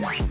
Ready?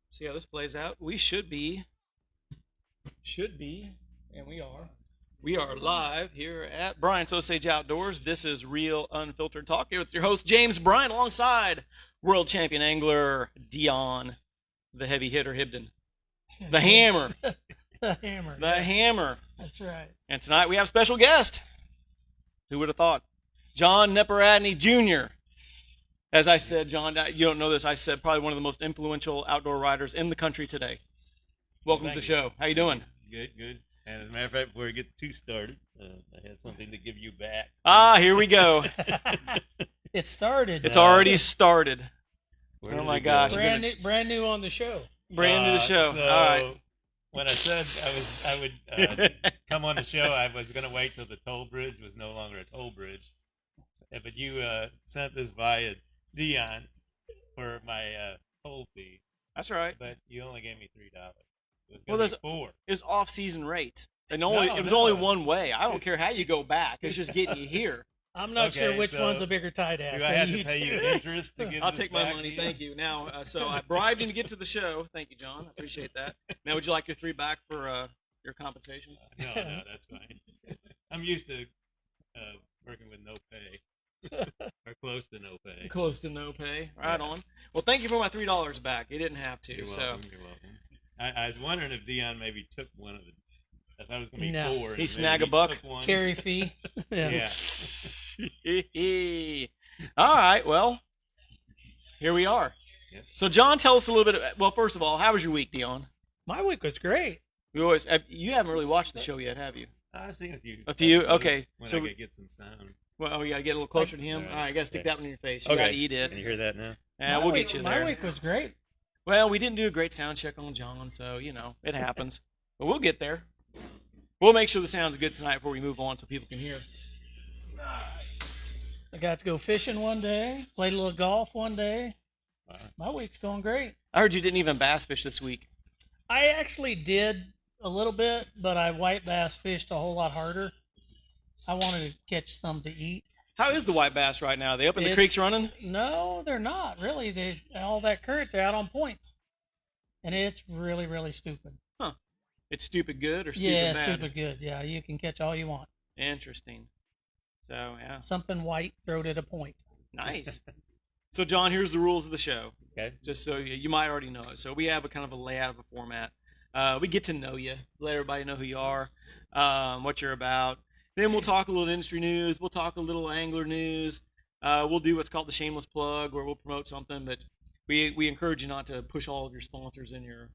See how this plays out. We should be, and we are. We are live here at Bryant's Osage Outdoors. This is Real Unfiltered Talk here with your host, James Bryant, alongside world champion angler Dion, the heavy hitter Hibden, the hammer. The hammer. The hammer. That's right. And tonight we have a special guest. Who would have thought? John Neporadny Jr. As I said, John, you don't know this, I said probably one of the most influential outdoor riders in the country today. Welcome to the show. How you doing? Good, good. And as a matter of fact, before we get too started, I have something to give you back. Ah, here we go. It started. It's already started. Where Oh did my it go? gosh. Brand new on the show. Brand new to the show. So All right. when I said I would come on the show, I was going to wait till the toll bridge was no longer a toll bridge. But you sent this via Dion for my toll fee. That's right. But you only gave me $3. Well, there's there's $4. It's off-season rates. And No, it was no. only one way. I don't care how you go back. It's just getting you here. I'm not sure Okay, which so one's a bigger tight ass. Do I have to pay you interest to get I'll this take my back money. to you? Thank you. Now, so I bribed him to get to the show. Thank you, John. I appreciate that. Now, would you like your $3 back for your compensation? No, that's fine. I'm used to working with no pay. Or close to no pay. Close to no pay. Right on. Well, thank you for my $3 back. You didn't have to. You're so welcome. You're welcome. I was wondering if Dion maybe took one of the. I thought it was going to be No. 4. He and snag maybe a buck? took one. Carry fee. Yeah. All right. Well, here we are. Yep. So, John, tell us a little bit. Well, first of all, how was your week, Dion? My week was great. You haven't really watched the show yet, have you? I've seen a few. A few? episodes Okay, When so I could get some sound. Well, you got to get a little closer to him. All right. All right, you got to stick Okay. that one in your face. You got to eat it. Can you hear that now? And My we'll week- get you there. My week was great. Well, we didn't do a great sound check on John, so, it happens. But we'll get there. We'll make sure the sound's good tonight before we move on so people can hear. I got to go fishing one day, played a little golf one day. Wow. My week's going great. I heard you didn't even bass fish this week. I actually did a little bit, but I white bass fished a whole lot harder. I wanted to catch some to eat. How is the white bass right now? Are they up in the It's- creeks running? No, they're not really. All that current, they're out on points, and it's really, really stupid. It's stupid good or stupid Yeah, bad? stupid good. Yeah, you can catch all you want. Interesting. So, yeah. Something white, throw it at a point. Nice. So, John, here's the rules of the show. Okay. Just so you might already know it. So we have a kind of a layout of a format. We get to know you, let everybody know who you are, what you're about. Then we'll talk a little industry news. We'll talk a little angler news. We'll do what's called the shameless plug, where we'll promote something. But we encourage you not to push all of your sponsors in your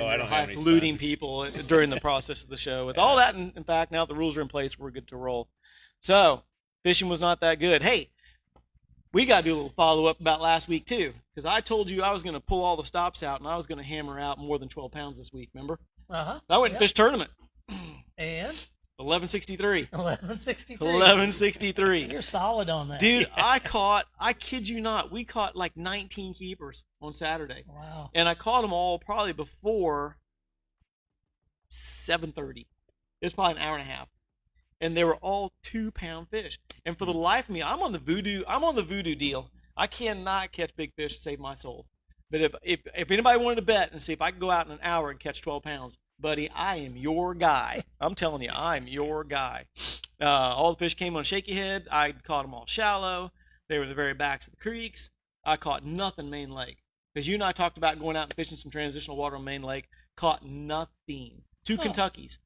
I don't have any highfalutin sponsors. people during the process of the show. With all that, in fact, now that the rules are in place, we're good to roll. So fishing was not that good. Hey, we got to do a little follow-up about last week, too, because I told you I was going to pull all the stops out, and I was going to hammer out more than 12 pounds this week, remember? Uh-huh. I went and fished tournament. And 1163. 1163. 1163. You're solid on that. Dude, I kid you not, we caught like 19 keepers on Saturday. Wow. And I caught them all probably before 7:30. It was probably an hour and a half. And they were all 2-pound fish. And for the life of me, I'm on the voodoo deal. I cannot catch big fish to save my soul. But if anybody wanted to bet and see if I could go out in an hour and catch 12 pounds, buddy, I am your guy. I'm telling you, I'm your guy. All the fish came on shaky head. I caught them all shallow. They were the very backs of the creeks. I caught nothing Main Lake. Because you and I talked about going out and fishing some transitional water on Main Lake. Caught nothing. Two Kentuckys.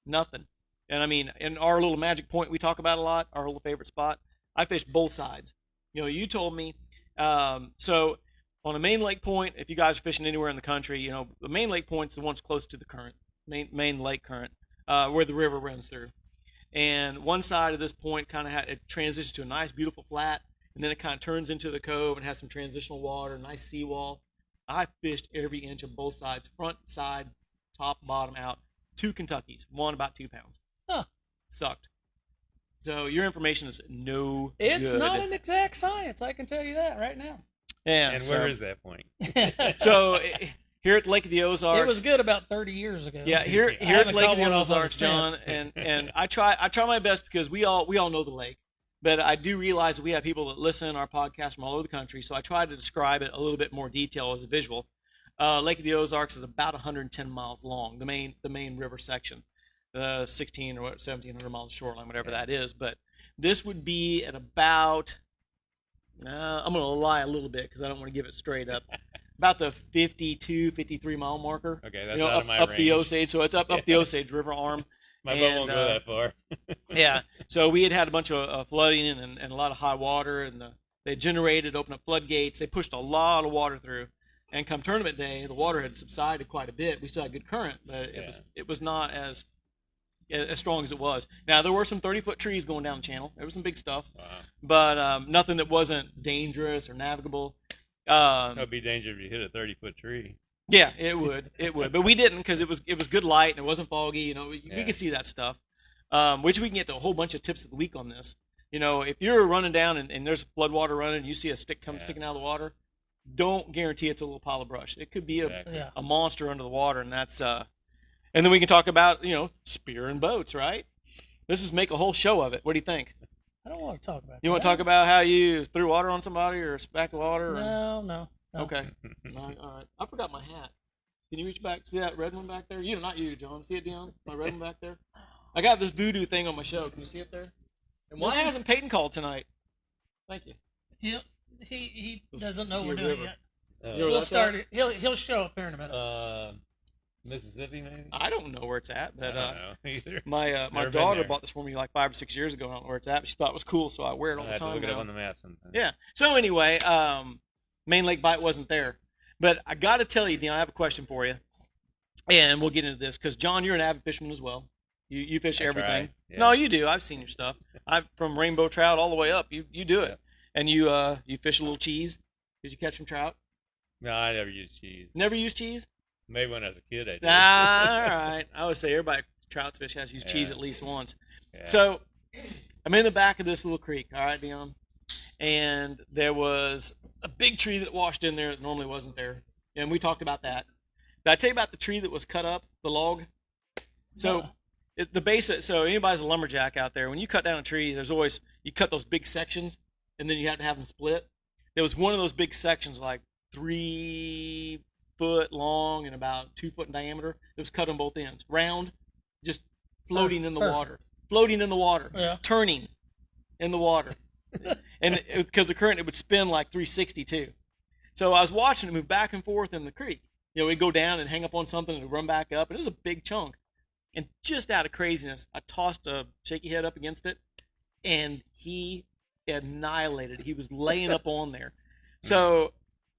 Nothing. And I mean, in our little magic point we talk about a lot, our little favorite spot, I fished both sides. You know, you told me, so on a Main Lake point, if you guys are fishing anywhere in the country, you know, the Main Lake point's the one's close to the current, main lake current, where the river runs through. And one side of this point kind of it transitions to a nice, beautiful flat, and then it kind of turns into the cove and has some transitional water, nice seawall. I fished every inch of both sides, front, side, top, bottom, out. 2 Kentuckys, one about 2 pounds. Huh. Sucked. So your information is no It's good. not an exact science, I can tell you that right now. Yeah. And where is that point? So here at Lake of the Ozarks, It was good about 30 years ago. yeah, here at haven't Lake of caught the one of those Ozarks, John, since. and I try my best because we all know the lake, but I do realize that we have people that listen to our podcast from all over the country, so I try to describe it a little bit more detail as a visual. Lake of the Ozarks is about 110 miles long, the main river section, 16 or 1,700 miles shoreline, whatever that is. But this would be at about, I'm going to lie a little bit because I don't want to give it straight up, about the 52, 53 mile marker. Okay, that's You know, out up, of my up range. the Osage, so it's up the Osage River arm. My boat and, won't go that far. Yeah, so we had a bunch of flooding and a lot of high water, and they generated, opened up floodgates. They pushed a lot of water through, and come tournament day, the water had subsided quite a bit. We still had good current, but it was not as strong as it was. Now there were some 30-foot trees going down the channel. There was some big stuff, Wow. but nothing that wasn't dangerous or navigable. It would be dangerous if you hit a 30-foot tree. Yeah, it would, but we didn't because it was good light and it wasn't foggy. You know, we could see that stuff, which we can get to a whole bunch of tips of the week on this. You know, if you're running down and there's flood water running, and you see a stick sticking out of the water, don't guarantee it's a little pile of brush. It could be a monster under the water, and that's and then we can talk about spearing boats, right? This is make a whole show of it. What do you think? I don't want to talk about You want to talk about how you threw water on somebody or smacked the water? No. Okay. All right. I forgot my hat. Can you reach back? See that red one back there? Not you, John. See it, Dion? My red one back there? I got this voodoo thing on my show. Can you see it there? And why hasn't Peyton called tonight? Thank you. He doesn't know See we're a doing river. it yet. You know We'll start it. He'll show up here in a minute. Mississippi, maybe? I don't know where it's at, but I don't know either. my Never been daughter there. bought this for me like 5 or 6 years ago. I don't know where it's at, but she thought it was cool, so I wear it all I the have to time. look it up now. on the map sometime. Yeah. So anyway, Main Lake bite wasn't there, but I got to tell you, Dion, I have a question for you, and we'll get into this because John, you're an avid fisherman as well. You fish I everything. try, yeah. No, you do. I've seen your stuff. From rainbow trout all the way up. You do it, and you fish a little cheese. Did you catch some trout? No, I never use cheese. Never use cheese. Maybe when I was a kid, I did. All right. I always say everybody trout fish has to use cheese Yeah. at least once. Yeah. So I'm in the back of this little creek, all right, Dion, and there was a big tree that washed in there that normally wasn't there, and we talked about that. Did I tell you about the tree that was cut up, the log? So the base. So anybody's a lumberjack out there, when you cut down a tree, there's always you cut those big sections, and then you have to have them split. There was one of those big sections, like 3 foot long and about 2 foot in diameter. It was cut on both ends, round, just floating in the water, Yeah. turning in the water, and because the current, it would spin like 360 too. So I was watching it move back and forth in the creek. It'd go down and hang up on something and it'd run back up, and it was a big chunk. And just out of craziness, I tossed a shaky head up against it, and he annihilated. He was laying up on there. So,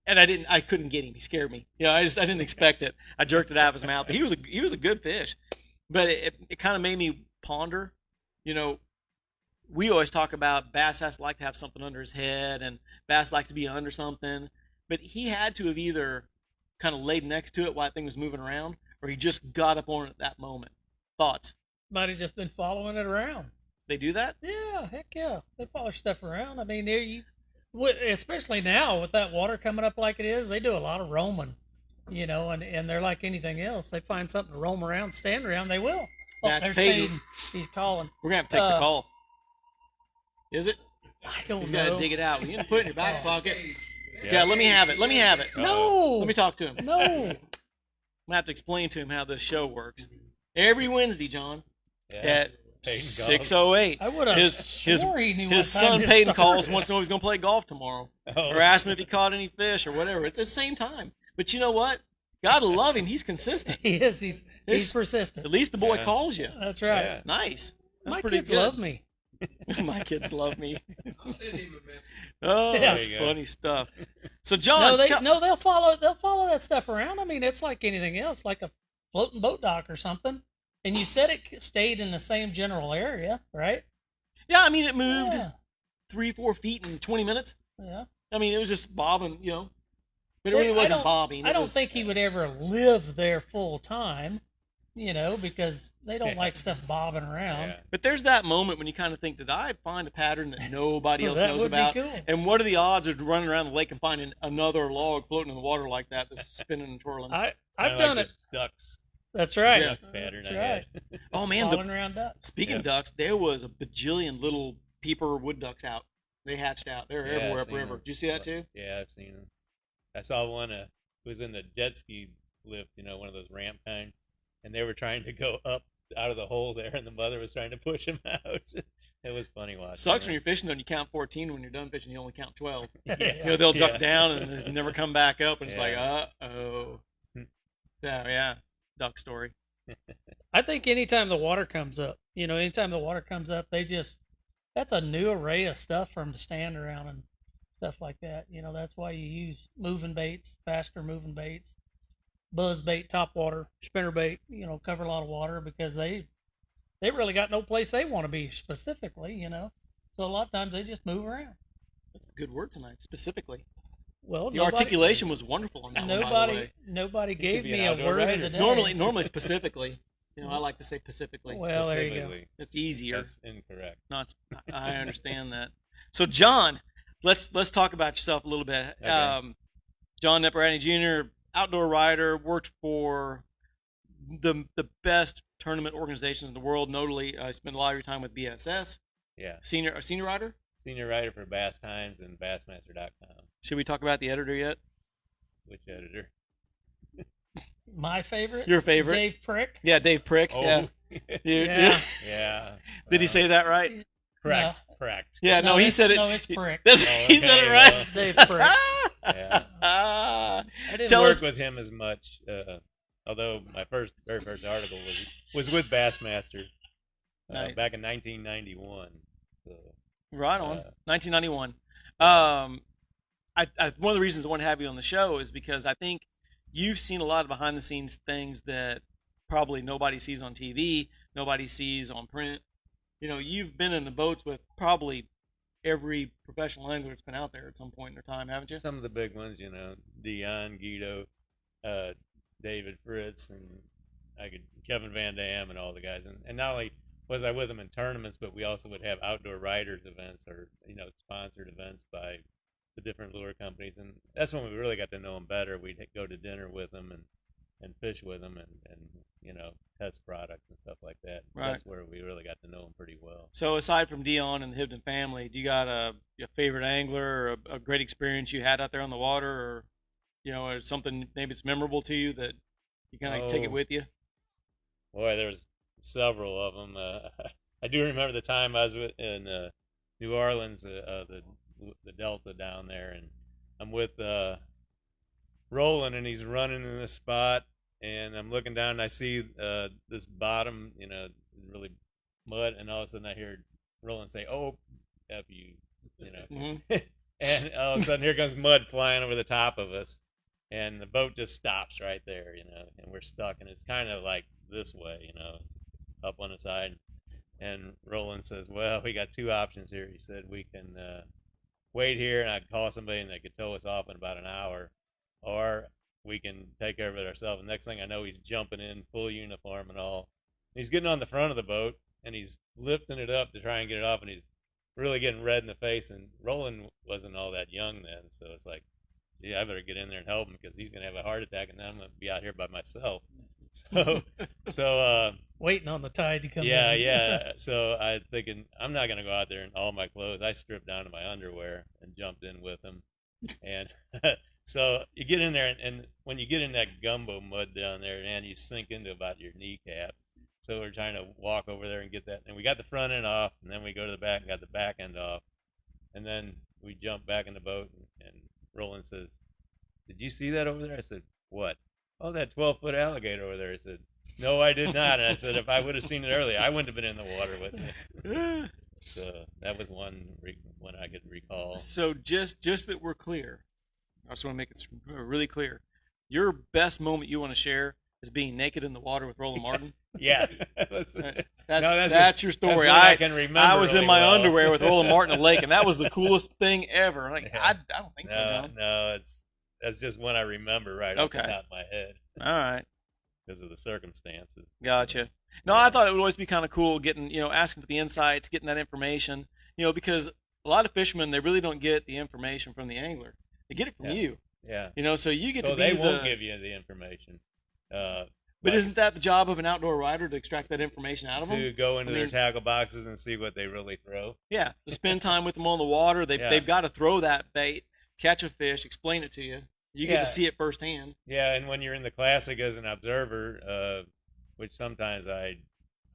and I couldn't get him. He scared me. I didn't expect it. I jerked it out of his mouth. But he was a good fish. But it kind of made me ponder. We always talk about bass has to like to have something under his head, and bass likes to be under something. But he had to have either kind of laid next to it while that thing was moving around, or he just got up on it at that moment. Thoughts? might have just been following it around. They do that? Yeah, heck yeah. They follow stuff around. I mean, especially now with that water coming up like it is, they do a lot of roaming, and they're like anything else. They find something to roam around, stand around, they will. Oh, That's there's Peyton. Peyton. He's calling. We're going to have to take the call. Is it? I don't He's know. got to dig it out. You can put it in your back pocket. Yeah. Yeah, let me have it. Let me have it. No. Let me talk to him. No. I'm going to have to explain to him how this show works. Every Wednesday, John, Yeah. at Peyton 6:08. I would have swore he knew His what time son this Peyton calls, started. wants to know if he's going to play golf tomorrow. Oh. Or ask him if he caught any fish or whatever. It's the same time. But you know what? Gotta love him. He's consistent. He is. He's He's- persistent. At least the boy Yeah. calls you. That's right. Yeah. Nice. That's My pretty kids good. love me. My kids love me. I'll send him a message. Oh, Yeah. that's There you go. funny stuff. So John, They'll follow that stuff around. I mean, it's like anything else, like a floating boat dock or something. And you said it stayed in the same general area, right? yeah, I mean it moved Yeah. 3-4 feet in 20 minutes. Yeah. I mean it was just bobbing, but it Well, really I wasn't don't- bobbing. I It don't was- think he would ever live there full time, because they don't like stuff bobbing around. Yeah. But there's that moment when you kind of think, did I find a pattern that nobody else That knows would be about? cool. And what are the odds of running around the lake and finding another log floating in the water like that that's spinning and twirling? I've Kinda done like it. the Ducks That's right. Yeah. duck pattern That's I had. Oh man, Following around ducks. speaking of Yeah. ducks, there was a bajillion little peeper wood ducks out. They hatched out. They're Yeah, everywhere I've upriver. seen them. Did you see that too? Yeah, I've seen them. I saw one was in the jet ski lift, one of those ramp kind, and they were trying to go up out of the hole there, and the mother was trying to push them out. It was funny watching. Sucks when that. you're fishing though and you count 14. When you're done fishing, you only count 12. Yeah. They'll duck Yeah. down and just never come back up, and it's like, Yeah. uh-oh. So yeah, duck story. I think anytime the water comes up, that's a new array of stuff for them to stand around and stuff like that. That's why you use moving baits, faster moving baits, buzz bait, top water, spinner bait, cover a lot of water because they really got no place they want to be specifically, So a lot of times they just move around. That's a good word tonight, specifically. Well, The articulation was wonderful on that one, by the way. Nobody could gave be an me a outdoor word of writer. the day. Normally specifically. I like to say specifically. Well, there you go. Specifically, It's easier. that's incorrect. Not. I understand that. So, John, let's talk about yourself a little bit. Okay. John Neporadny Jr., outdoor rider, worked for the best tournament organizations in the world. Notably, spent a lot of your time with BSS. Yeah. Senior writer. Senior writer for Bass Times and Bassmaster.com. Should we talk about the editor yet? Which editor? My favorite. Your favorite? Dave Prick. Yeah, Dave Prick. Oh, Yeah. Yeah. yeah. Did he say that right? Correct. Correct. Yeah. No, he it's- said it. No, it's Prick. He said it okay, right. well. Dave Prick. Yeah. I didn't Tell Work us. with him as much. Although my very first article was with Bassmaster Nice. back in 1991. So, Right on. 1991. One of the reasons I want to have you on the show is because I think you've seen a lot of behind the scenes things that probably nobody sees on TV, nobody sees on print. You've been in the boats with probably every professional angler that's been out there at some point in their time, haven't you? some of the big ones, Dion, Guido, David Fritz, and Kevin Van Dam, and all the guys. And not only was I with them in tournaments, but we also would have outdoor riders events or sponsored events by the different lure companies, and that's when we really got to know them better. We'd go to dinner with them and fish with them and test products and stuff like that. Right. That's where we really got to know them pretty well. So aside from Dion and the Hibden family, do you got a favorite angler or a great experience you had out there on the water, or or something maybe it's memorable to you that you kind of take it Oh. with you? Boy, there's several of them. I do remember the time I was in New Orleans, the Delta down there, and I'm with Roland, and he's running in this spot, and I'm looking down, and I see this bottom, really mud, and all of a sudden I hear Roland say, "Oh, F you," Mm-hmm. and all of a sudden here comes mud flying over the top of us, and the boat just stops right there, and we're stuck, and it's kind of like this way, up on the side. And Roland says, "Well, we got two options here." He said, "We can wait here, and I can call somebody, and they could tow us off in about an hour, or we can take care of it ourselves." And next thing I know, he's jumping in full uniform and all, He's getting on the front of the boat, and he's lifting it up to try and get it off, and he's really getting red in the face. And Roland wasn't all that young then, so it's like, yeah, I better get in there and help him because he's gonna have a heart attack, and then I'm gonna be out here by myself. So Waiting on the tide to come yeah, in. yeah. So I thinking I'm not gonna go out there in all my clothes. I stripped down to my underwear and jumped in with him, and so you get in there, and when you get in that gumbo mud down there, man, you sink into about your kneecap. So we're trying to walk over there and get that, and we got the front end off, and then we go to the back and got the back end off, and then we jump back in the boat, and Roland says, "Did you see that over there?" I said, "What?" "Oh, that 12-foot alligator over there." I said, "No, I did not." And I said, "If I would have seen it earlier, I wouldn't have been in the water with you." So that was one I could recall. So just that we're clear, I just want to make it really clear. Your best moment you want to share is being naked in the water with Roland Martin. Yeah, that's your story. That's I can remember. I was really in my well. underwear with Roland Martin at the lake, and that was the coolest thing ever. Like, Yeah. I don't think so, John. No, that's just one I remember right off the Okay. top of my head All right, because of the circumstances. gotcha. No, I thought it would always be kind of cool getting, asking for the insights, getting that information, because a lot of fishermen, they really don't get the information from the angler. They get it from you, Yeah. so you get So to be they won't give you the information. But isn't that the job of an outdoor rider to extract that information out of them? to go into their tackle boxes and see what they really throw? Yeah, to spend time with them on the water. They've got to throw that bait, catch a fish, explain it to you. You get to see it firsthand. Yeah, and when you're in the classic as an observer, which sometimes I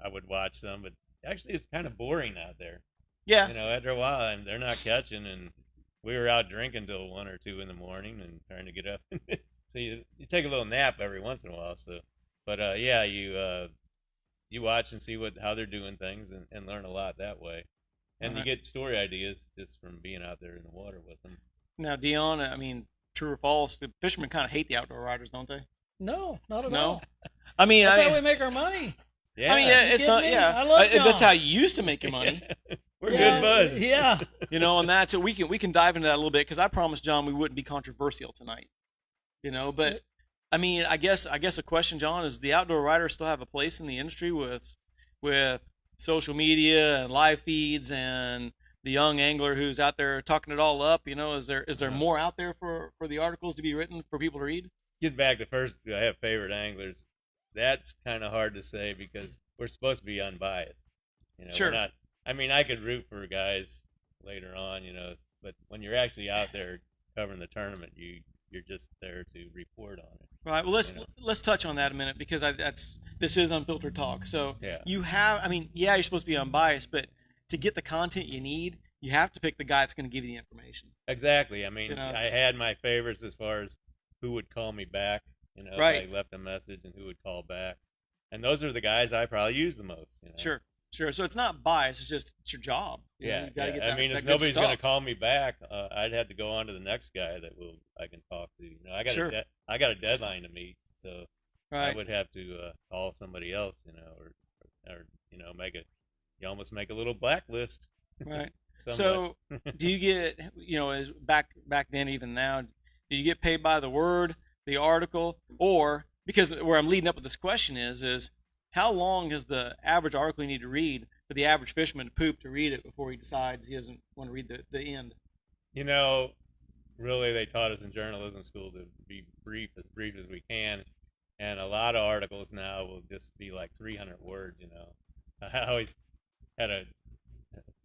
would watch some, but actually it's kind of boring out there. Yeah. After a while, and they're not catching, and we were out drinking till 1 or 2 in the morning and trying to get up. So you take a little nap every once in a while. So, but you watch and see how they're doing things and learn a lot that way, and you get story ideas just from being out there in the water with them. Now, Dion, I mean, true or false? The fishermen kind of hate the outdoor riders, don't they? No, not at No? all. I mean, That's how we make our money. Yeah. I mean, it's kidding me? I love John. that's how you used to make your money. We're Yeah, good buds. Yeah. And that's so we can dive into that a little bit because I promised John we wouldn't be controversial tonight. But I mean, I guess a question, John, is the outdoor rider still have a place in the industry with social media and live feeds and the young angler who's out there talking it all up? Is there more out there for the articles to be written for people to read? Get back to first, I have favorite anglers. That's kind of hard to say because we're supposed to be unbiased. Sure. We're not. I mean, I could root for guys later on, but when you're actually out there covering the tournament, you're just there to report on it. Right. Well, let's touch on that a minute because this is Unfiltered Talk. So you have, I mean, you're supposed to be unbiased, but to get the content you need, you have to pick the guy that's going to give you the information. Exactly. I mean, I had my favorites as far as who would call me back. Right. I left a message and who would call back, and those are the guys I probably use the most. Sure. So it's not bias; it's your job. You gotta get that, I mean, if that good nobody's going to stuff. call me back, I'd have to go on to the next guy that I can talk to. I got a deadline to meet, so I would have to call somebody else, or you almost make a little blacklist. Right. So, do you get, as back then, even now, do you get paid by the word, the article, or because where I'm leading up with this question is how long is the average article you need to read for the average fisherman to poop to read it before he decides he doesn't want to read the end? Really, they taught us in journalism school to be brief as we can, and a lot of articles now will just be like 300 words. I always had a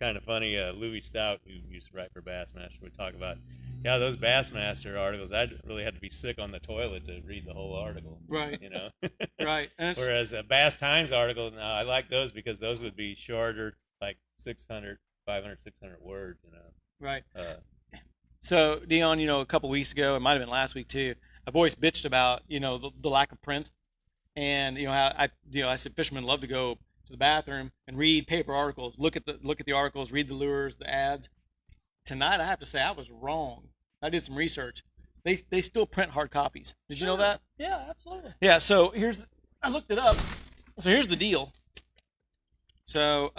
kind of funny Louis Stout, who used to write for Bassmaster, would talk about those Bassmaster articles. I'd really have to be sick on the toilet to read the whole article. Right. Right. Whereas a Bass Times article, now I like those because those would be shorter, like 500, 600 words. Right. So Dion, a couple weeks ago, it might have been last week too. I've always bitched about the lack of print, and how I said fishermen love to go to the bathroom and read paper articles, look at the articles, read the lures, the ads. Tonight, I have to say I was wrong. I did some research. They still print hard copies. Did you know that? Yeah, absolutely. Yeah. So I looked it up. So here's the deal. So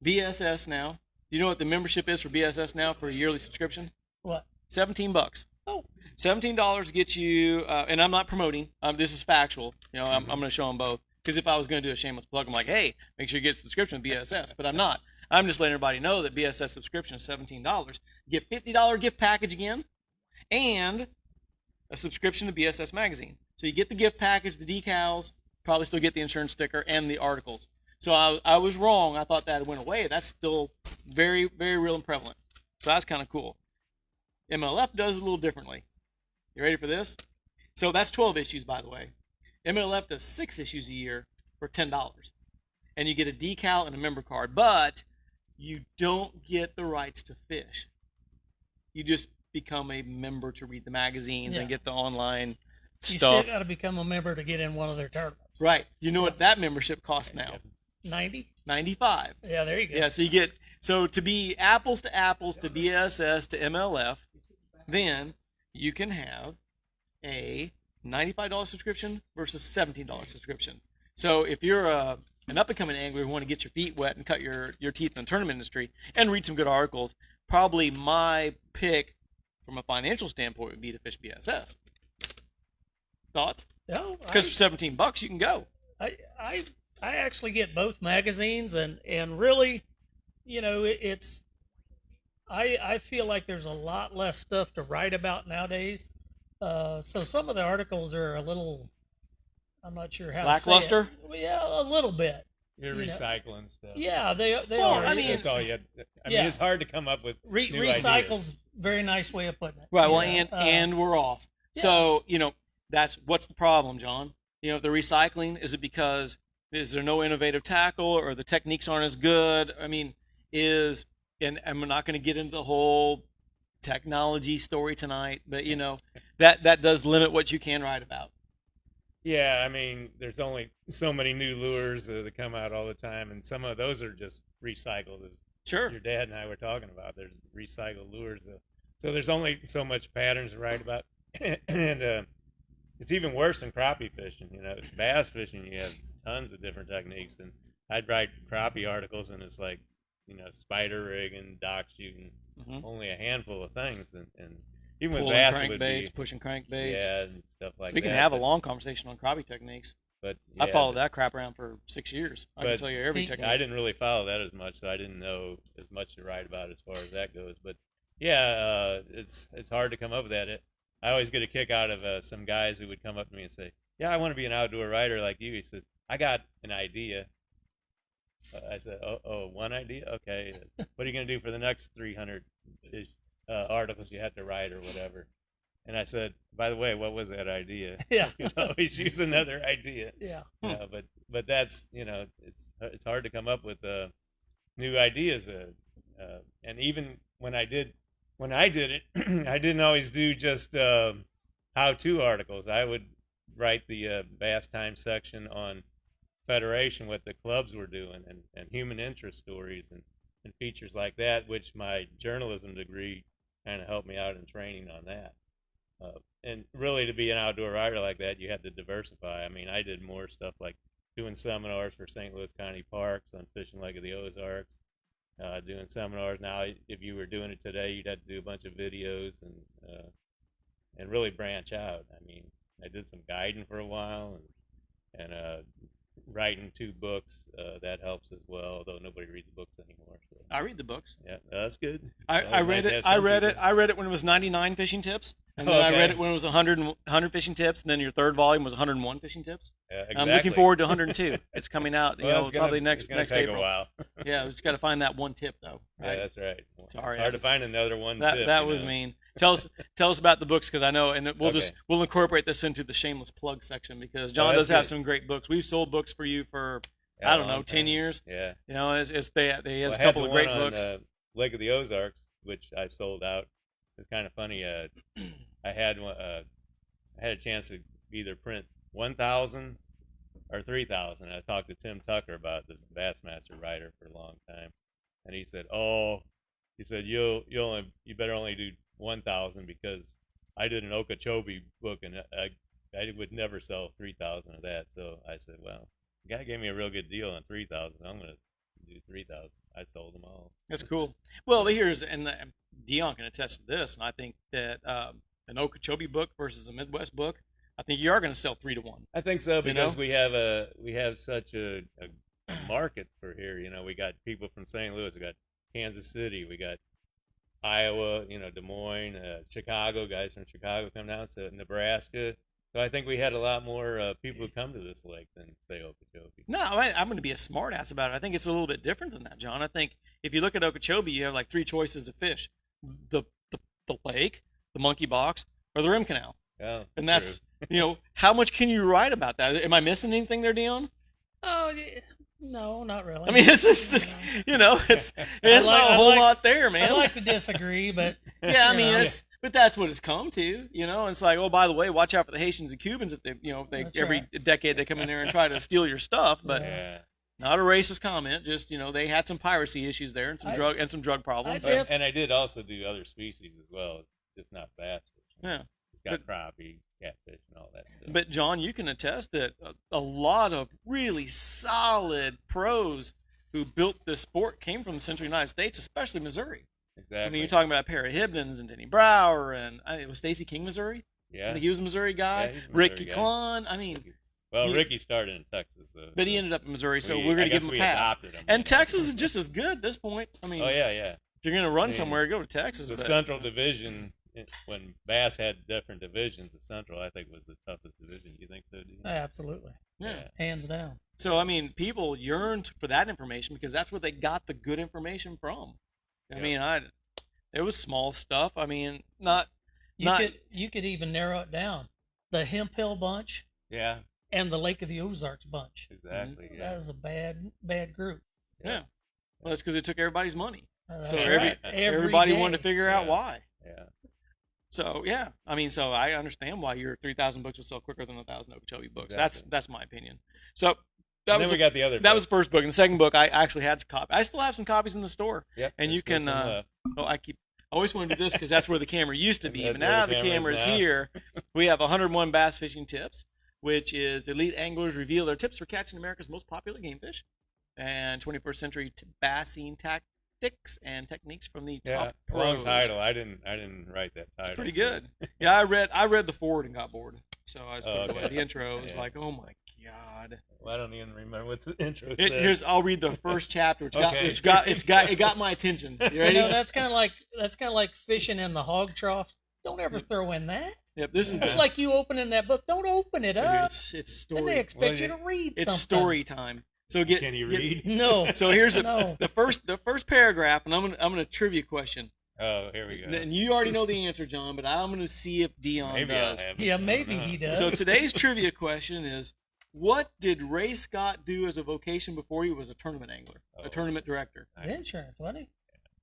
BSS now. Do you know what the membership is for BSS now for a yearly subscription? What? $17. Oh. $17 gets you, and I'm not promoting. This is factual. I'm going to show them both. Because if I was going to do a shameless plug, I'm like, hey, make sure you get a subscription to BSS. But I'm not. I'm just letting everybody know that BSS subscription is $17. Get $50 gift package again, and a subscription to BSS magazine. So you get the gift package, the decals, probably still get the insurance sticker and the articles. So I was wrong. I thought that went away. That's still very, very real and prevalent. So that's kind of cool. MLF does it a little differently. You ready for this? So that's 12 issues, by the way. MLF does 6 issues a year for $10. And you get a decal and a member card, but you don't get the rights to fish. You just become a member to read the magazines and get the online You stuff. still got to become a member to get in one of their tournaments. Right. You know what that membership costs now? 90? $95. Yeah, there you go. Yeah, so you get, so to be apples to apples to BSS to MLF, then you can have a $95 subscription versus $17 subscription. So if you're an up-and-coming angler who want to get your feet wet and cut your teeth in the tournament industry and read some good articles, probably my pick from a financial standpoint would be to fish BSS. Thoughts? No, Because for $17 you can go. I actually get both magazines, and really, you know, it's I feel like there's a lot less stuff to write about nowadays. So some of the articles are a little, I'm not sure how Lackluster? to say it. Well, yeah, a little bit. You're You know. recycling stuff. Yeah, they Well, are. I mean, That's all you. I mean, Yeah. it's hard to come up with new recycle's ideas. very nice way of putting it. Right. you Well, know. and we're off. yeah. So that's what's the problem, John? The recycling, is it because is there no innovative tackle or the techniques aren't as good? I mean, and I'm not going to get into the whole technology story tonight, but that does limit what you can write about. Yeah, I mean, there's only so many new lures that come out all the time, and some of those are just recycled. As Sure. your dad and I were talking about, there's recycled lures. So there's only so much patterns to write about, and it's even worse than crappie fishing. Bass fishing, you have tons of different techniques, and I'd write crappie articles, and it's like, spider rigging, dock shooting, only a handful of things, and even with Pulling bass, it would crankbaits, be pushing crankbaits. yeah, and stuff like We that. can have a but- long conversation on crappie techniques. But I yeah, followed that crap around for 6 years. I can But- tell you every Yeah, technique. I didn't really follow that as much, so I didn't know as much to write about as far as that goes. But yeah, it's hard to come up with that. I always get a kick out of some guys who would come up to me and say, "Yeah, I want to be an outdoor writer like you." He says, "I got an idea." I said, "Oh, one idea? Okay. What are you gonna do for the next 300 articles you have to write or whatever?" And I said, "By the way, what was that idea?" Yeah. You can always use another idea. Yeah. Yeah, but that's it's hard to come up with new ideas, and even when I did it, I didn't always do just how-to articles. I would write the bass time section on Federation, what the clubs were doing, and human interest stories and features like that, which my journalism degree kind of helped me out in training on that. And really, to be an outdoor writer like that, you had to diversify. I mean, I did more stuff like doing seminars for St. Louis County Parks on Fishing Lake of the Ozarks, doing seminars. Now, if you were doing it today, you'd have to do a bunch of videos and really branch out. I mean, I did some guiding for a while and writing 2 books. That helps as well, although nobody reads the books anymore. So. I read the books. Yeah, that's good. I read it. I read it when it was 99 fishing tips, and then I read it when it was 100 fishing tips, and then your third volume was 101 fishing tips. Yeah, I'm looking forward to 102. It's coming out, Well, probably next take April. a while. Yeah, we just got to find that one tip though. Right? Yeah, that's right. Sorry, it's hard to find another one. tip, That you was know. mean. Tell us about the books, because I know, and we'll Okay. we'll incorporate this into the shameless plug section, because John that's does have good. some great books. We've sold books for you for Yeah, I don't a know long 10 time. years. Yeah. He has Well, a I had couple the of great one on, books. Lake of the Ozarks, which I sold out. It's kind of funny. I had a chance to either print 1,000 or 3,000. I talked to Tim Tucker about the Bassmaster writer for a long time, and he said, you better only do 1,000 because I did an Okeechobee book and I would never sell 3,000 of that. So I said, well, the guy gave me a real good deal on 3,000. I'm gonna do 3,000. I sold them all. That's cool. Well, Dion can attest to this, and I think that an Okeechobee book versus a Midwest book, I think you are going to sell 3 to 1. I think so because know? we have such a market for here. You know, we got people from St. Louis, we got Kansas City, we got Iowa, you know, Des Moines, Chicago, guys from Chicago come down, so Nebraska. So I think we had a lot more people who come to this lake than say Okeechobee. No, I'm going to be a smart ass about it. I think it's a little bit different than that, John. I think if you look at Okeechobee, you have like 3 choices to fish: the lake, the monkey box, or the rim canal. Yeah, And that's how much can you write about that? Am I missing anything there, Dion? Oh, yeah. No, not really. I mean, it's just it's not a whole lot there, man. I'd like to disagree, but yeah, I mean, but that's what it's come to, It's like, oh, by the way, watch out for the Haitians and Cubans if they, That's every right. decade they come in there and try to steal your stuff. But yeah. not a racist comment. Just they had some piracy issues there and some drug problems. And I did also do other species as well. It's just not bass fishing. Yeah. It's got crappie, catfish, and all that stuff. But John, you can attest that a lot of really solid pros who built this sport came from the central United States, especially Missouri. Exactly. I mean, you're talking about Perry Hibdens and Denny Brower and it was Stacy King, Missouri. Yeah. I think he was a Missouri guy. Yeah, he's a Missouri Ricky guy. Kahn. I mean, Well, Ricky started in Texas, though. but he ended up in Missouri, so we're I going to guess give him a we pass. adopted him, And Texas is just as good at this point. I mean, Oh yeah. if you're going to run mean, somewhere, go to Texas. The but- Central Division, when Bass had different divisions, the Central I think was the toughest division. You think so? Do you? absolutely, Yeah. hands down. So I mean, people yearned for that information because that's where they got the good information from. I Yeah. mean, it was small stuff. I mean, You could even narrow it down. The Hemp Hill bunch Yeah, and the Lake of the Ozarks bunch. exactly. Mm-hmm. Yeah. That was a bad group. yeah. Well, that's because it took everybody's money. That's So right. everybody day. wanted to figure out Yeah. why. Yeah. So yeah, I mean, so I understand why your 3,000 books will sell quicker than 1,000 Okeechobee books. Exactly. That's my opinion. So And then we got the other. that was the first book, and the second book I actually had to copy. I still have some copies in the store. Yep. and you there's can. still some left. I always want to do this because that's where the camera used to be, That's but where now the the camera camera is is now. here. We have 101 bass fishing tips, which is elite anglers reveal their tips for catching America's most popular game fish, and 21st century bassing tactics and techniques from the Yeah, top wrong pros. title. I didn't write that title. It's pretty so- good. Yeah, I read the forward and got bored, so I just put it okay. away. The intro was Yeah. like, oh my god. Well, I don't even remember what the intro says. I'll read the first chapter. Okay. It got my attention. You ready? That's kind of like fishing in the hog trough. Don't ever throw in that. Yep. This is It's like you opening that book. Don't open it up. it's Then story. they expect Well, you to read It's something. story time. So Can you read? No. So here's No. the first paragraph, and I'm gonna trivia question. Oh, here we go. And you already know the answer, John, but I'm gonna see if Dion Maybe does. I'll have it. Yeah, I don't maybe know. he does. So today's trivia question is: what did Ray Scott do as a vocation before he was a tournament angler, Oh. a tournament director? It's insurance, wasn't he?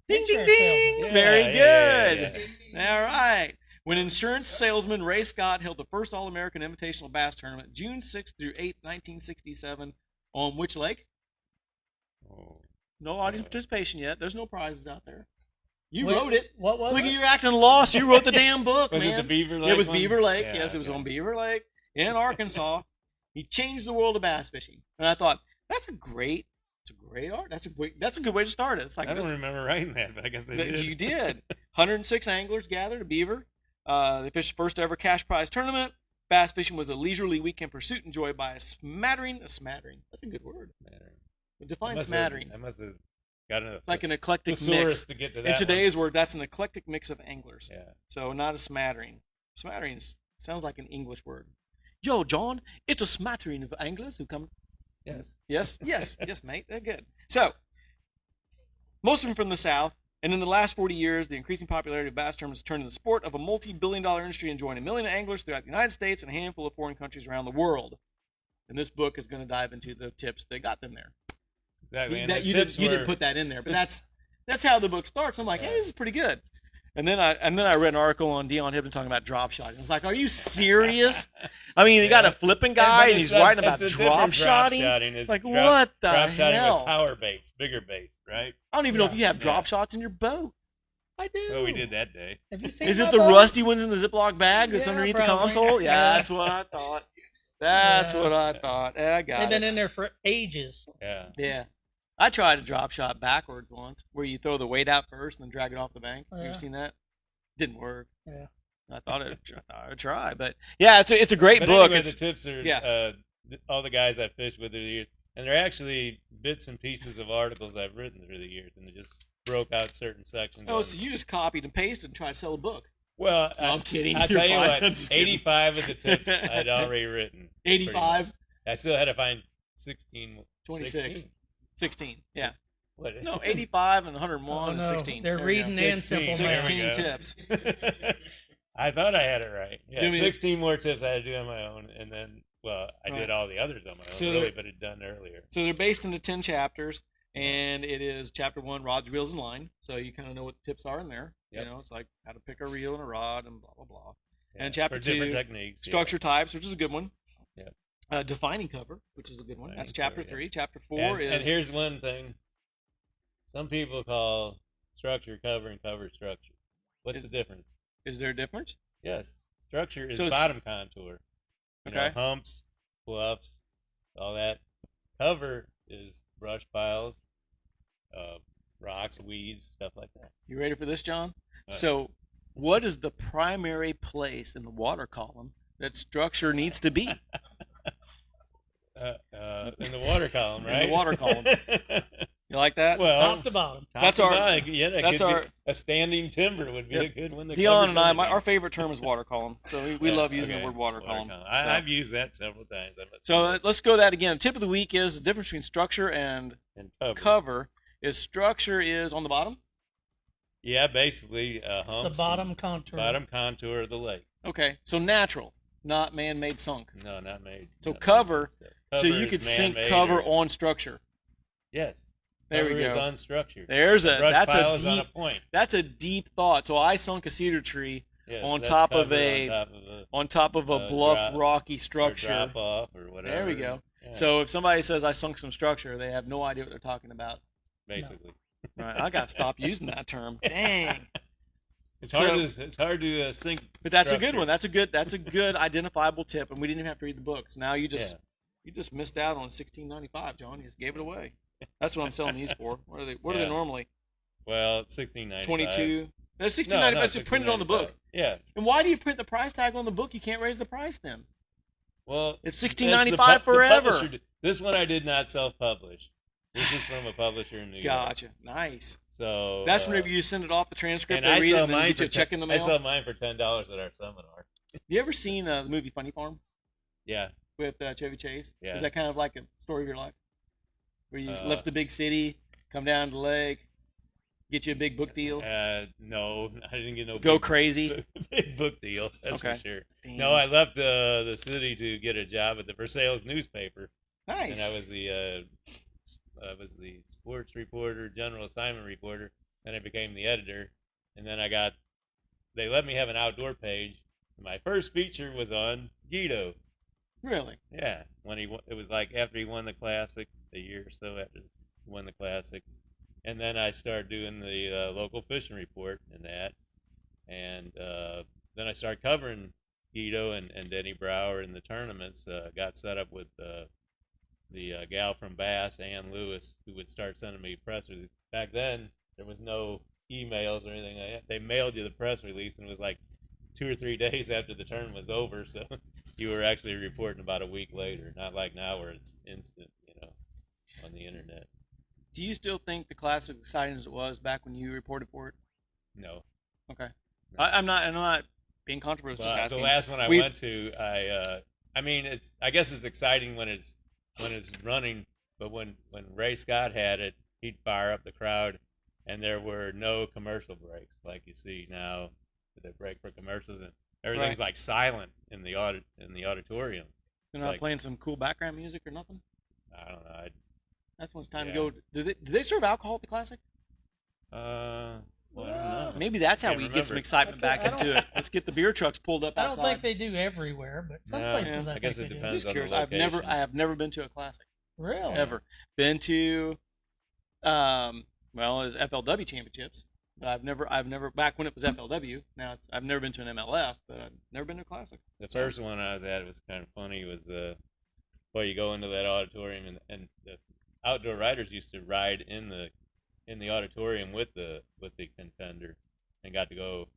Ding ding Insurance ding! salesman. Very Yeah, good. yeah, All right. When insurance salesman Ray Scott held the first All-American Invitational Bass Tournament, June 6th through 8th, 1967, on which lake? Oh. No audience participation yet. There's no prizes out there. You Wait, wrote it. What was Look it? at you acting lost. You wrote the damn book, Was man. it the Beaver Lake? It was one? Beaver Lake. Yeah, Yes, it was okay. on Beaver Lake in Arkansas. He changed the world of bass fishing, and I thought it's a great art. That's a good way to start it. It's like I don't remember writing that, but I guess I did. you did. 106 anglers gathered at Beaver. They fished the first ever cash prize tournament. Bass fishing was a leisurely weekend pursuit enjoyed by a smattering. That's a good word. Define smattering. I must have gotten It's like an eclectic thesaurus mix. to get to In that. today's word, that's an eclectic mix of anglers. One. Yeah. So not a smattering. Smattering sounds like an English word. Yo, John, it's a smattering of anglers who come. Yes. Yes, mate. They're good. So, most of them from the South, and in the last 40 years, the increasing popularity of bass tournaments has turned into the sport of a multi-billion-dollar industry enjoying 1 million anglers throughout the United States and a handful of foreign countries around the world. And this book is going to dive into the tips that got them there. Exactly. And That, the you tips didn't were- put that in there, but that's how the book starts. I'm like, hey, this is pretty good. And then I read an article on Dion Hibden talking about drop shotting. It's like, are you serious? I mean, you got a flipping guy but and he's it's writing about it's a different drop shotting. It's It's like, drop- what the drop shotting hell? with power baits, bigger baits, right? I don't even know if you have Yeah. drop shots in your boat. I do. Well, we did that day. Have you seen Is my it the boat? rusty ones in the Ziploc bag that's Yeah, underneath probably. the console? Yeah, Yeah. that's what I thought. That's Yeah. what I thought. Yeah, I got They've been it. in there for ages. Yeah. Yeah. I tried a drop shot backwards once, where you throw the weight out first and then drag it off the bank. You Yeah. ever seen that? Didn't work. Yeah. I thought I'd try, but yeah, it's a great But book. anyway, It's the tips are yeah. all the guys I fished with through the years, and they're actually bits and pieces of articles I've written through the years, and they just broke out certain sections. Oh, so you just copied and pasted and tried to sell a book? Well, No, I'm kidding. I'll You're tell you fine. what, I'm just kidding. 85 of the tips I'd already written. 85, I still had to find 16. 26, 16. Yeah. What? No, 85 and 101 Oh, and no. 16. They're There we reading go. and simple 16. math. 16 There we go. tips. I thought I had it right. Yeah, Do me- 16 more tips I had to do on my own, and then, well, I Right. did all the others on my own, So really, they're- but it done earlier. So they're based into 10 chapters, and it is chapter 1, rods, reels, and line. So you kind of know what the tips are in there. Yep. You know, it's like how to pick a reel and a rod and blah, blah, blah. Yeah, And chapter for different 2, techniques. structure types, which is a good one. Yep. Defining cover, which is a good one. Defining That's chapter cover, 3. yeah. Chapter 4 And is here's one thing. Some people call structure cover and cover structure. What's the difference? is there a difference? Yes. Structure is So it's- bottom contour. You know, Okay. humps, bluffs, all that. Cover is brush piles, rocks, weeds, stuff like that. You ready for this, John? Right. So, what is the primary place in the water column that structure needs to be? In the water column, In right? the water column. You like that? Well, Top to bottom. top That's to our- bottom, yeah, that that's could be- our- a standing timber would be Yep. a good one. that Dion covers and I, everything. our favorite term is water column. So we Yeah, love using okay. the word water column. I've used that several times. So let's go that again. Tip of the week is the difference between structure and and cover. cover. Is structure is on the bottom? Yeah, basically It's the humps. bottom contour. Bottom contour of the lake. Okay, so natural, not man-made sunk. No, not made. So not cover, made. So Cover you is could sink man-made cover or- on structure. Yes. There we Cover is go. unstructured. There's a Brush that's pile a is on a deep point. that's a deep thought. So I sunk a cedar tree Yes, on that's top of cover a- on top of on top of a bluff, drop- rocky or structure. drop off or whatever. There we go. Yeah, So if somebody says I sunk some structure, they have no idea what they're talking about. basically, Right? I got to stop using that term. Dang. it's hard So- to sink. But that's a good structure. one. That's a good identifiable tip, and we didn't even have to read the books. Now you just missed out on $16.95, John. You just gave it away. That's what I'm selling these for. What are they? What are they Yeah. normally? Well, it's $16.95. 22. That's No, $16.95. no, It's printed on the book. Yeah. And why do you print the price tag on the book? You can't raise the price then. Well, It's that's $16.95 the forever. publisher. This one I did not self-publish. This is from a publisher in New York. Gotcha. Nice. So That's whenever you send it off the transcript, and they I read it, sell and then you mine get you a for check in the I mail. sell mine for $10 at our seminar. You ever seen the movie Funny Farm Yeah. with Chevy Chase? Yeah. Is that kind of like a story of your life? Where you Uh, left the big city, come down to the lake, get you a big book deal, No, I didn't get no go big, crazy. big book deal. That's Okay. for sure. Damn. No, I left the city to get a job at the Versailles newspaper, and Nice. I was the sports reporter, general assignment reporter. Then I became the editor, and then they let me have an outdoor page. My first feature was on Guido. Really? Yeah, when it was like after he won the Classic, a year or so after he won the Classic, and then I started doing the local fishing report and that, and then I started covering Guido and Denny Brower in the tournaments. Got set up with the gal from Bass, Ann Lewis, who would start sending me press releases. Back then, there was no emails or anything like that. They mailed you the press release, and it was like 2 or 3 days after the tournament was over, so you were actually reporting about a week later. Not like now where it's instant, on the internet. Do you still think the Classic was exciting as it was back when you reported for it? No. Okay. I'm not being controversial. Well, Just asking. the last one I We- went to, I guess it's exciting when it's running, but when Ray Scott had it, he'd fire up the crowd, and there were no commercial breaks like you see now. They break for commercials, and everything's like silent in the auditorium. They're It's not like- playing some cool background music or nothing. I don't know. That's when it's time Yeah. to go. Do they serve alcohol at the Classic? Well, I don't know. Maybe that's how Can't we get remember. some excitement back I don't- into it. Let's get the beer trucks pulled up I don't outside. think they do everywhere, but some No, places I I guess think it they I'm depends. just on the curious. location. I have never been to a Classic do. Really? ever. Been to, well, it's FLW championships, but I've never back when it was FLW. Now I've never been to an MLF, but I've never been to a Classic. The first one I was at was kind of funny. Was well, you go into that auditorium, and the outdoor riders used to ride in the auditorium with the contender, and got to go.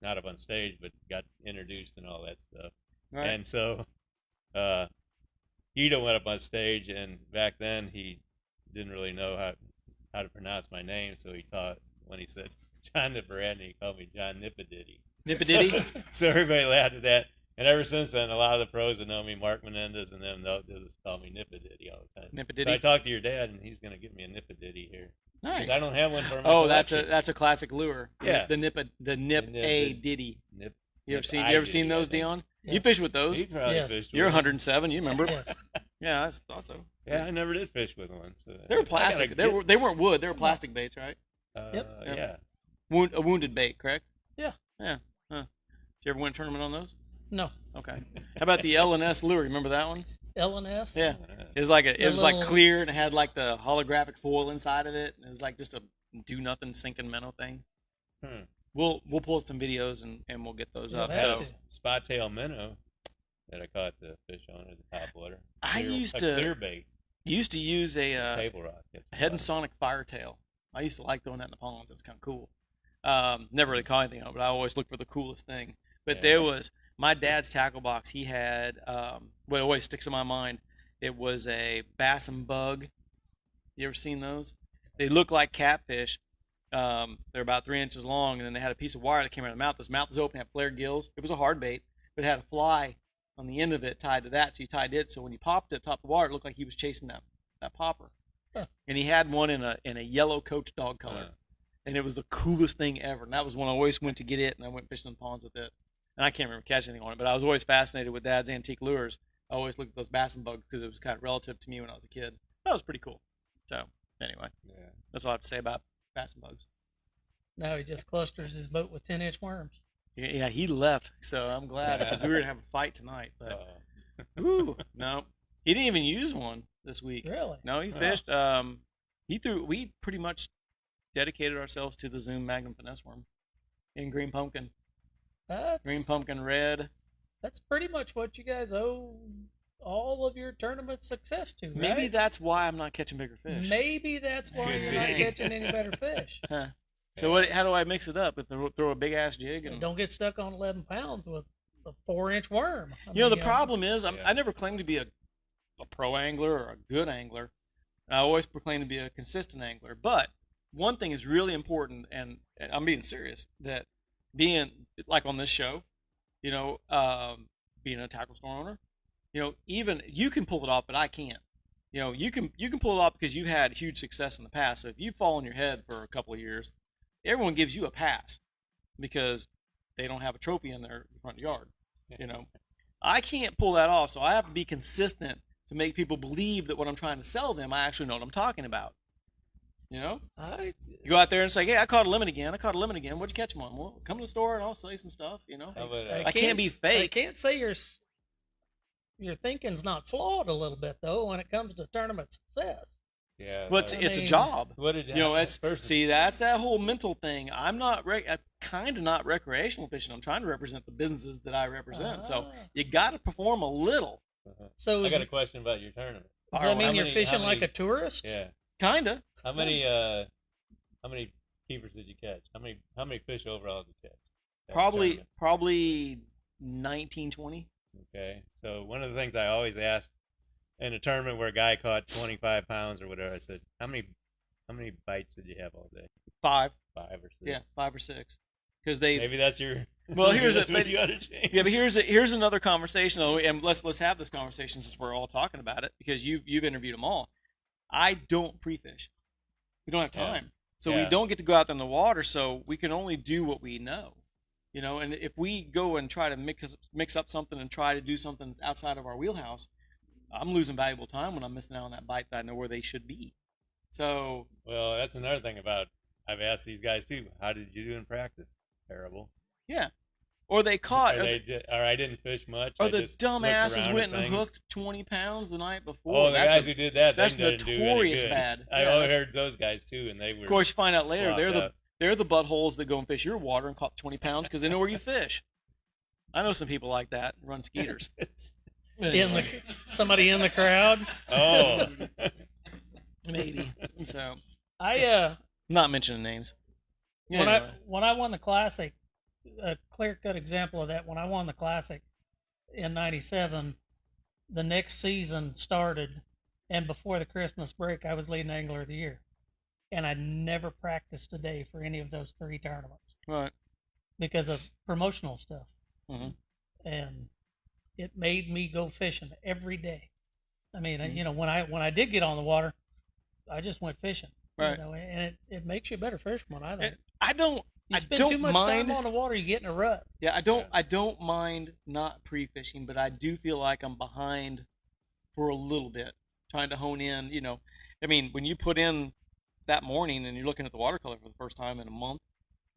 not up on stage, but got introduced and all that stuff. Right. And so Guido went up on stage, and back then he didn't really know how to pronounce my name, so he taught when he said John Neporadny, he called me John Neporadny. Nippididdy? So everybody laughed at that. And ever since then, a lot of the pros that know me, Mark Menendez and them, they'll just call me Nippididdy all the time. Nippididdy? So I talked to your dad, and he's going to get me a Nippididdy here. Nice. 'Cause I don't have one for my Oh, collection. that's a classic lure. Yeah. The Nip A Diddy. Nip. You Nip ever I seen Diddy, those, I think. Dion? Yes. You fish with those? He probably Yes. fished You're with 107. You remember? Yes. Yeah, I thought so. Yeah, I never did fish with one. So They were plastic. They weren't wood. They were plastic baits, right? Yep. Yeah. A wounded bait, correct? Yeah. Yeah. Huh. Did you ever win a tournament on those? No. Okay. How about the L&S lure? Remember that one? L&S? Yeah. It was like it was like little- clear and it had like the holographic foil inside of it. And it was like just a do nothing sinking minnow thing. Hmm. We'll pull some videos and we'll get those Yeah, up. that's So it. Spot tail minnow that I caught the fish on as a topwater. I Clear- used a to- clear bait, used to use a table rock. Head and Sonic Firetail. I used to like throwing that in the ponds. It was kind of cool. Never really caught anything on it, but I always looked for the coolest thing. But Yeah. there was my dad's tackle box. He had what always sticks in my mind. It was a bass and bug. You ever seen those? They look like catfish. They're about 3 inches long, and then they had a piece of wire that came out of the mouth. His mouth was open, had flared gills. It was a hard bait, but it had a fly on the end of it tied to that. So you tied it. So when you popped it top of the water, it looked like he was chasing that popper. Huh. And he had one in a yellow coach dog color. And it was the coolest thing ever. And that was when I always went to get it, and I went fishing in the ponds with it. And I can't remember catching anything on it, but I was always fascinated with Dad's antique lures. I always looked at those bass and bugs because it was kind of relative to me when I was a kid. That was pretty cool. So, anyway, Yeah. that's all I have to say about bass and bugs. Now he just clusters his boat with 10-inch worms. Yeah, he left, so I'm glad because we were going to have a fight tonight. But, ooh, no. He didn't even use one this week. Really? No, he fished. We pretty much dedicated ourselves to the Zoom Magnum Finesse Worm in green pumpkin. Green pumpkin red. That's pretty much what you guys owe all of your tournament success to, right? Maybe that's why I'm not catching bigger fish. Maybe that's why Could you're not be. catching any better fish. Huh. So how do I mix it up? If throw a big ass jig and Don't get stuck on 11 pounds with a 4-inch worm. the problem is Yeah. I never claimed to be a pro angler or a good angler. I always proclaim to be a consistent angler. But one thing is really important, and I'm being serious, that being like on this show, being a tackle store owner, even you can pull it off, but I can't. You can pull it off because you've had huge success in the past. So if you fall on your head for a couple of years, everyone gives you a pass because they don't have a trophy in their front yard. I can't pull that off, so I have to be consistent to make people believe that what I'm trying to sell them, I actually know what I'm talking about. You go out there and say, "Hey, I caught a limit again. What'd you catch them on?" Well, come to the store and I'll sell you some stuff. How about, I can't be fake. I can't say your thinking's not flawed a little bit though when it comes to tournament success. yeah. Well, it's I a mean, job. What did That's first? that's that whole mental thing. I'm kind of not recreational fishing. I'm trying to represent the businesses that I represent. So Ah. you got to perform a little, So I does got a question about your tournament. that How mean you're many- fishing how like many- a tourist? Yeah. kinda. How many keepers did you catch? How many fish overall did you catch? That tournament? Probably 19, 20. Okay. So one of the things I always ask in a tournament where a guy caught 25 pounds or whatever, I said, how many bites did you have all day? 5. 5 or 6? Yeah, 5 or 6. Because they. Maybe that's your. Well, maybe here's that's a- what you got to change. Yeah, but here's another conversation though, and let's have this conversation since we're all talking about it because you've interviewed them all. I don't pre-fish. We don't have Yeah. time, so we Yeah. don't get to go out there in the water. So we can only do what we know, And if we go and try to mix up something and try to do something outside of our wheelhouse, I'm losing valuable time when I'm missing out on that bite that I know where they should be. So Well, that's another thing about. I've asked these guys too. How did you do in practice? Terrible. yeah, or they caught. Or I didn't fish much. Or I the just looked dumbasses around went at and things. hooked 20 pounds the night before. Oh, the That's guys a- who did that, that's they didn't do any notorious good. bad. I Yeah, only that's- heard those guys too, and they were. Of course, you find out later flopped they're the buttholes that go and fish your water and caught 20 pounds because they know where you fish. I know some people like that run skeeters. Somebody in the crowd. Oh. Maybe. So I not mentioning names. when Anyway. I won the classic, a clear-cut example of that. When I won the Classic in '97, the next season started, and before the Christmas break, I was leading Angler of the Year. And I never practiced a day for any of those 3 tournaments. Right. Because of promotional stuff. Mm-hmm. And it made me go fishing every day. I mean, Mm-hmm. when I did get on the water, I just went fishing. Right. And it makes you a better fisherman, I think. I don't. You I spend don't too much mind. time on the water, you get in a rut. Yeah, I don't mind not pre-fishing, but I do feel like I'm behind for a little bit, trying to hone in. I mean, when you put in that morning and you're looking at the watercolor for the first time in a month,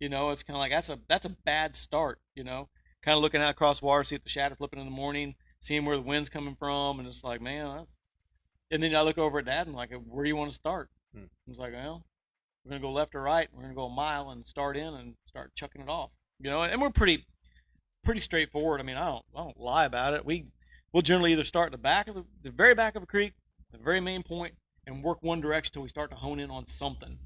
it's kind of like that's a bad start. Kind of looking out across water, see if the shadow flipping in the morning, seeing where the wind's coming from, and it's like, man, that's. And then I look over at Dad and I'm like, where do you want to start? He's like, well, we're gonna go left or right. We're gonna go a mile and start in and start chucking it off. And we're pretty straightforward. I mean, I don't lie about it. We'll generally either start at the very back of a creek, the very main point, and work one direction till we start to hone in on something.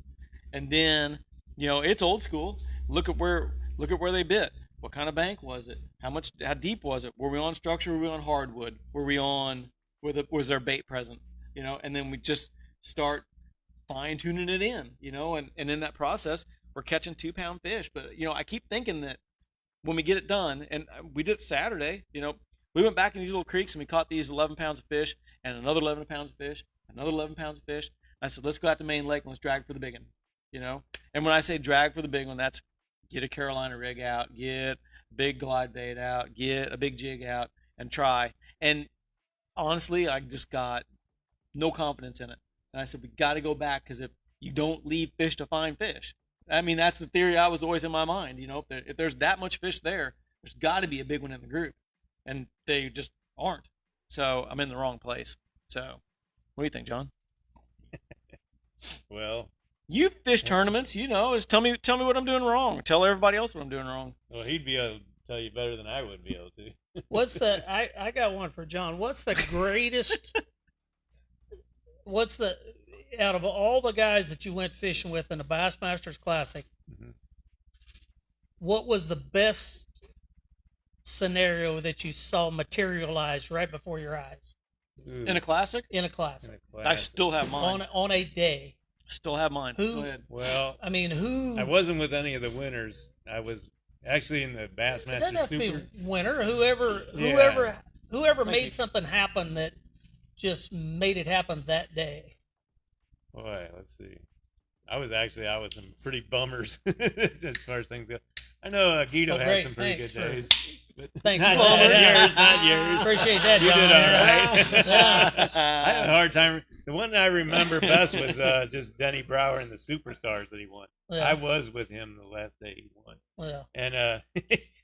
And then, it's old school. Look at where they bit. What kind of bank was it? How deep was it? Were we on structure? Were we on hardwood? Was there bait present? And then we just start fine tuning it in, and in that process, we're catching 2-pound fish. But, I keep thinking that when we get it done, and we did it Saturday, we went back in these little creeks and we caught these 11 pounds of fish and another 11 pounds of fish, another 11 pounds of fish. I said, let's go out to Main Lake and let's drag for the big one, And when I say drag for the big one, that's get a Carolina rig out, get a big glide bait out, get a big jig out, and try. And honestly, I just got no confidence in it. And I said, we got to go back, because if you don't leave fish to find fish. I mean, that's the theory I was always in my mind. If there's that much fish there's got to be a big one in the group. And they just aren't. So I'm in the wrong place. So what do you think, John? Well, you fish tournaments, just tell me what I'm doing wrong. Tell everybody else what I'm doing wrong. well, he'd be able to tell you better than I would be able to. What's the I got one for John. What's the greatest out of all the guys that you went fishing with in the Bassmasters Classic, what was the best scenario that you saw materialize right before your eyes Ooh, In a classic? in a classic in a I class. still have mine. on a day? Still have mine. Who- Go ahead. Well, I mean, who? I wasn't with any of the winners. I was actually in the It doesn't Bassmaster have to Super. be winner. Whoever Yeah. made something happen that just made it happen that day. Boy, let's see. I was some pretty bummers as far as things go. I know Guido Well, had great. some pretty Thanks good for- days. But Thanks not, for that. not yours. Appreciate that, You John. did all right. Yeah. I had a hard time. The one I remember best was just Denny Brower and the Superstars that he won. Yeah. I was with him the last day he won, Yeah. and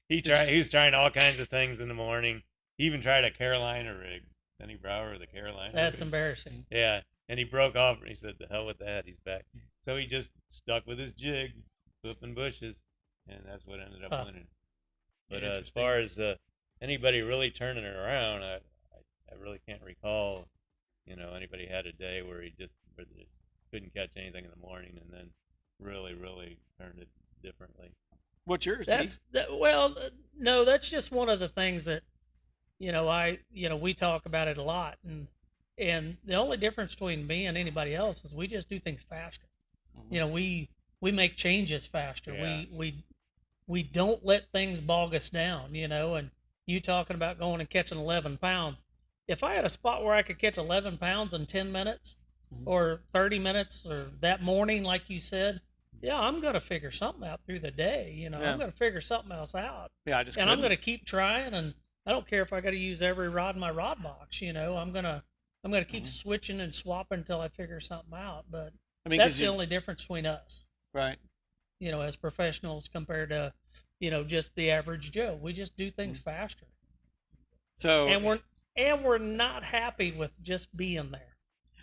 he was trying all kinds of things in the morning. He even tried a Carolina rig. Denny Brower with the Carolina. That's rig. embarrassing. Yeah, and he broke off. And he said, "The hell with that." He's back. So he just stuck with his jig, flipping bushes, and that's what ended up winning. But as Interesting. far as anybody really turning it around, I really can't recall. Anybody had a day where they just couldn't catch anything in the morning, and then really turned it differently. What's yours, No, that's just one of the things that we talk about it a lot, and the only difference between me and anybody else is we just do things faster. Mhm. We make changes faster. Yeah. We don't let things bog us down, and you talking about going and catching 11 pounds. If I had a spot where I could catch 11 pounds in 10 minutes or 30 minutes or that morning, like you said, yeah, I'm going to figure something out through the day. Yeah. I'm going to figure something else out. Yeah, I just And I'm couldn't. going to keep trying, and I don't care if I got to use every rod in my rod box. I'm going to keep switching and swapping until I figure something out. But I mean, that's 'cause the only difference between us, right. as professionals compared to, just the average Joe. We just do things faster, So and we're not happy with just being there.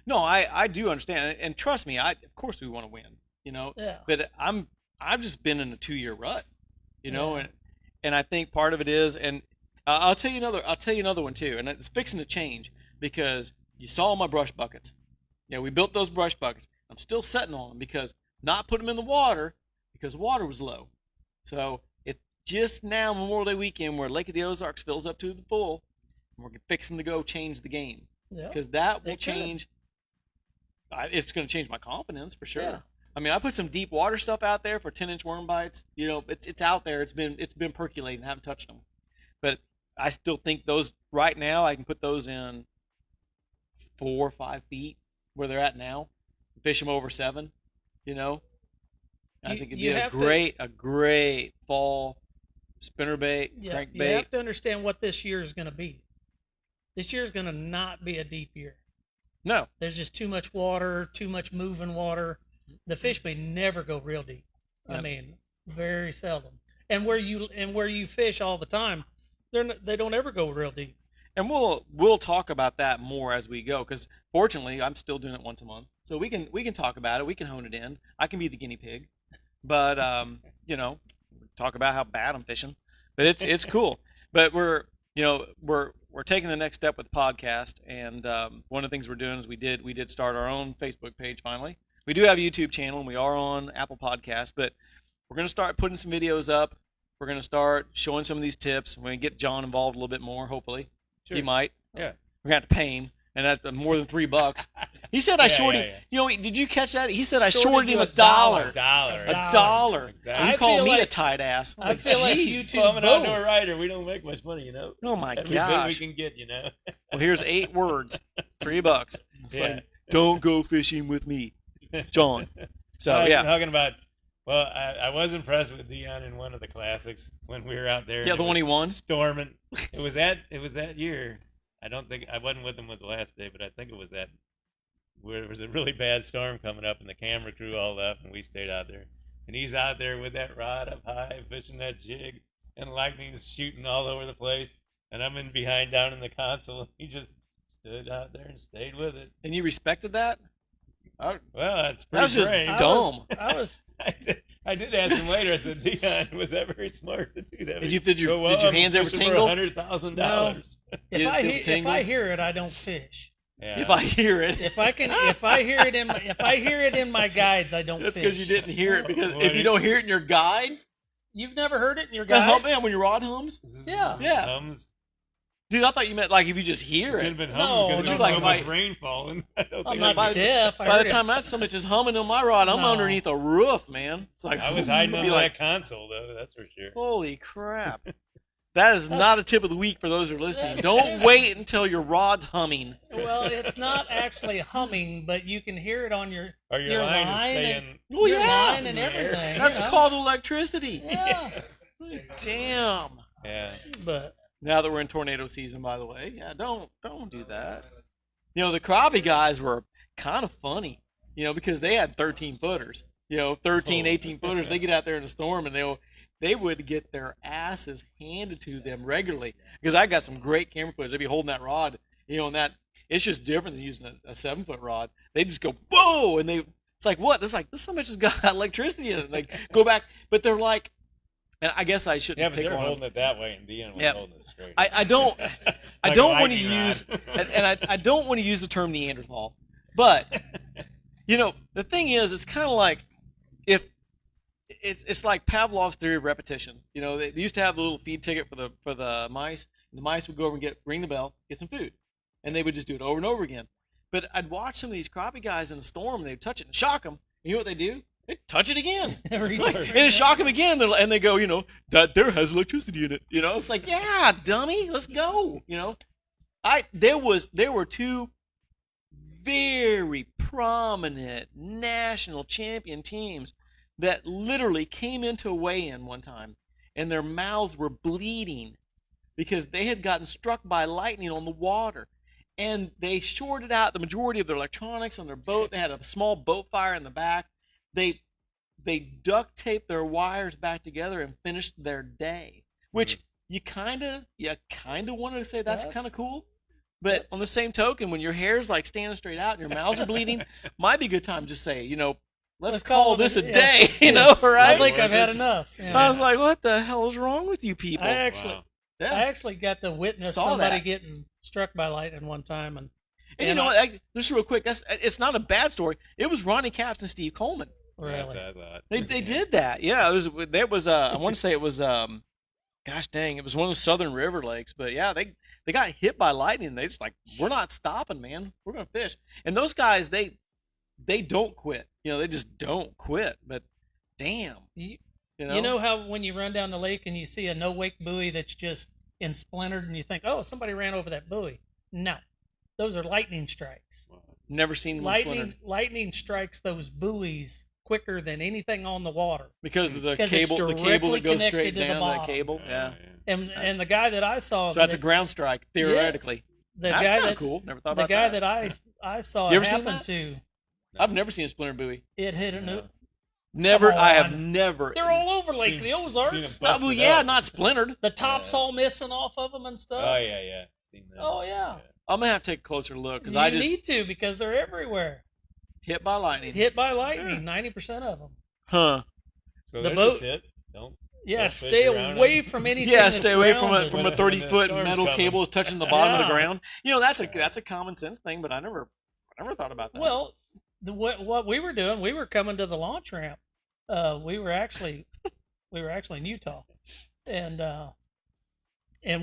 no, I do understand, and trust me, of course we want to win, Yeah. But I've just been in a 2-year rut, Yeah. and I think part of it is, and I'll tell you another one too, and it's fixing to change because you saw my brush buckets. We built those brush buckets. I'm still sitting on them because not put them in the water because the water was low. So just now, Memorial Day weekend, where Lake of the Ozarks fills up to the full, and we're fixing to go change the game. Yeah. Because that will They could. change. It's going to change my confidence for sure. Yeah. I mean, I put some deep water stuff out there for 10-inch worm bites. You know, it's out there. It's been percolating. I haven't touched them, but I still think those right now I can put those in 4 or 5 feet where they're at now. Fish them over 7. You know, I think it'd be a great fall spinnerbait, crankbait. You have to understand what this year is going to be. This year is going to not be a deep year. No, There's just too much water, too much moving water. The fish may never go real deep. I Yep. mean, very seldom. And where you fish all the time, they don't ever go real deep. and we'll talk about that more as we go. Because fortunately, I'm still doing it once a month, so we can talk about it. We can hone it in. I can be the guinea pig, but you know, talk about how bad I'm fishing. But it's cool. But we're taking the next step with the podcast, and one of the things we're doing is we did start our own Facebook page finally. We do have a YouTube channel, and we are on Apple Podcasts, but we're going to start putting some videos up. We're going to start showing some of these tips. We're going to get John involved a little bit more, hopefully. Sure. He might. Yeah. We're going to have to pay him, and that's more than $3. He said I shorted him. yeah. You know, did you catch that? He said I Shorted shorted you him $1. $1. $1. $1. Exactly. And he I called feel me a like- tight ass. I feel like Jeez. YouTube Well, I'm an outdoor both. writer. We don't make much money, you know. Oh my Every bit we gosh. can get, you know. Well, here's 8 words. $3. It's Yeah. like, don't go fishing with me, John. So Talking yeah. about. Well, I was impressed with Dion in one of the classics when we were out there. Yeah, and the it one he was won. Storming. It was that year. I don't think I wasn't with him with the last day, but I think it was that where there was a really bad storm coming up, and the camera crew all left, and we stayed out there. And he's out there with that rod up high, fishing that jig, and lightning's shooting all over the place. And I'm in behind down in the console. He just stood out there and stayed with it. And you respected that? Well, that's That pretty was just brave. dumb. I was I did ask him later. I said, Dion, was that very smart to do that? Did your hands ever tingle? $100,000. No. You if tingle? I hear it, I don't fish. Yeah. If I hear it. If I hear it in my guides, I don't That's fish. because you didn't hear it. Because Well, if you don't hear it in your guides, You've never heard it in your the hum, guides? man, when your rod hums, Yeah. Yeah. Hums. dude, I thought you meant like if you just hear Could it. have been No, humming because no, there was no. so much rain falling. I don't I'm think not by the- deaf. I By heard the time that's something just humming on my rod, I'm No. underneath a roof, man. It's like I was hiding be under like, that console, though. That's for sure. holy crap. That is not a tip of the week for those who are listening. Don't wait until your rod's humming. Well, it's not actually humming, but you can hear it on your Or your line is line staying. Well, your yeah. line and everything. That's you know? called electricity. Yeah. Damn. Yeah. But Now that we're in tornado season, by the way, yeah, don't do that. You know, the crappie guys were kind of funny, you know, because they had 13 footers, you know, 13, 18 footers. They get out there in a storm and they would get their asses handed to them regularly. Because I got some great camera footage. They'd be holding that rod, you know, and that it's just different than using a 7-foot rod. They just go whoa, and it's like what? It's like this somebody just got electricity in it. Like go back, but they're like, and I guess I shouldn't Yeah, but pick they're on holding them. it that way, and Dion was Yep. holding it straight. I don't Like I a don't want to lightning rod. use and I don't want to use the term Neanderthal, but you know the thing is, it's kind of like if it's like Pavlov's theory of repetition. You know, they used to have the little feed ticket for the mice, and the mice would go over and ring the bell, get some food, and they would just do it over and over again. But I'd watch some of these crappie guys in a storm, and they'd touch it and shock them. And you know what they do? They touch it again. every Like, and they shock them again, and they go, you know, that there has electricity in it. You know, it's like, yeah, dummy, let's go. You know, there were 2 very prominent national champion teams that literally came into a weigh-in one time, and their mouths were bleeding because they had gotten struck by lightning on the water, and they shorted out the majority of their electronics on their boat. They had a small boat fire in the back. They duct taped their wires back together and finished their day, which you kind of wanted to say that's kind of cool. But on the same token, when your hair's like standing straight out and your mouths are bleeding, might be a good time to just say, you know, let's call this a day, you know, I right? think I've had enough. you know. I was like, what the hell is wrong with you people? I actually Wow. I actually got to witness Saw somebody that. getting struck by lightning one time, and And you know what? Just real quick, it's not a bad story. It was Ronnie Capps and Steve Coleman. really, That's what I thought. They did that. Yeah, it was. I want to say it was Gosh dang, it was one of those Southern River lakes. But yeah, they got hit by lightning. They just like, we're not stopping, man. We're gonna fish. And those guys, they don't quit. They just don't quit. But damn, You know how when you run down the lake and you see a no wake buoy that's just splintered, and you think, oh, somebody ran over that buoy. No, those are lightning strikes. never seen one splintered. Lightning strikes those buoys quicker than anything on the water Because of the Because cable, it's the cable that goes directly straight connected to the down that bottom. cable. Yeah. And the guy that I saw, So that's a ground strike theoretically. Yes, the That's guy kind of that cool. Never thought the about guy that. that I saw You it ever seen happen that? to, I've never seen a splintered buoy. it hit a No. Never. Come I have on. never. They're all over Lake Seen- the Ozarks. seen 'em Oh, busted well, yeah, up. not splintered. The top's Yeah. all missing off of them and stuff. Oh yeah. Seen that. Oh, yeah. I'm gonna have to take a closer look because You I just need to, because they're everywhere. hit by lightning. Hit by lightning, 90% of them. Huh? So the there's boat- a tip. Don't. Yeah, Don't fish stay around away them. from anything. Yeah, that's stay away from grounded. from When a the 30-foot storm's metal coming. cable touching the bottom of the Yeah. ground. That's a common sense thing, but I never thought about that. Well, what we were doing, we were coming to the launch ramp. We were actually in Utah, and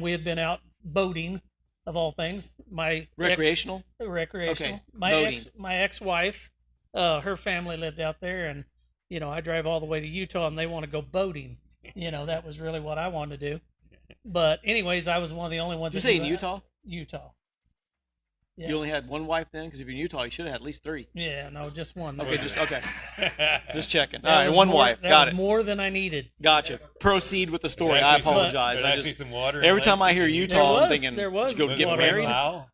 we had been out boating, of all things. My recreational. recreational. Okay, My boating. ex-wife, her family lived out there, and I drive all the way to Utah, and they want to go boating. That was really what I wanted to do. But anyways, I was one of the only ones. Did you that say knew in that. Utah? Utah. Yeah. You only had one wife then? Because if you're in Utah, you should have had at least 3. Yeah, no, just one. Okay, just checking. That All right, was one more- wife. That Got was it. more than I needed. Gotcha. Proceed with the story. There's I actually some- apologize. there's I actually just some water in every the time lake. I hear There Utah, I'm was- thinking, there was let's go get water. married. Wow.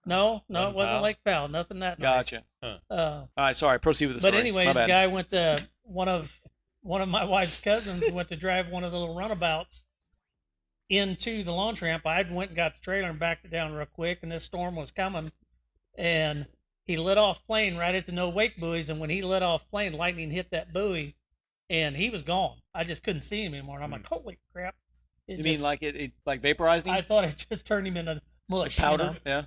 No, it Wasn't wasn't Powell? Lake Powell. Nothing that nice. Gotcha. Uh, All right, sorry. Proceed with the story. but anyways, My the bad. guy went to one of my wife's cousins went to drive one of the little runabouts into the launch ramp. I went and got the trailer and backed it down real quick, and this storm was coming, and he let off plane right at the no wake buoys, and when he let off plane, lightning hit that buoy, and he was gone. I just couldn't see him anymore. And I'm like, holy crap! You mean like it like vaporized him? I thought it just turned him into mush, Like powder? Yeah.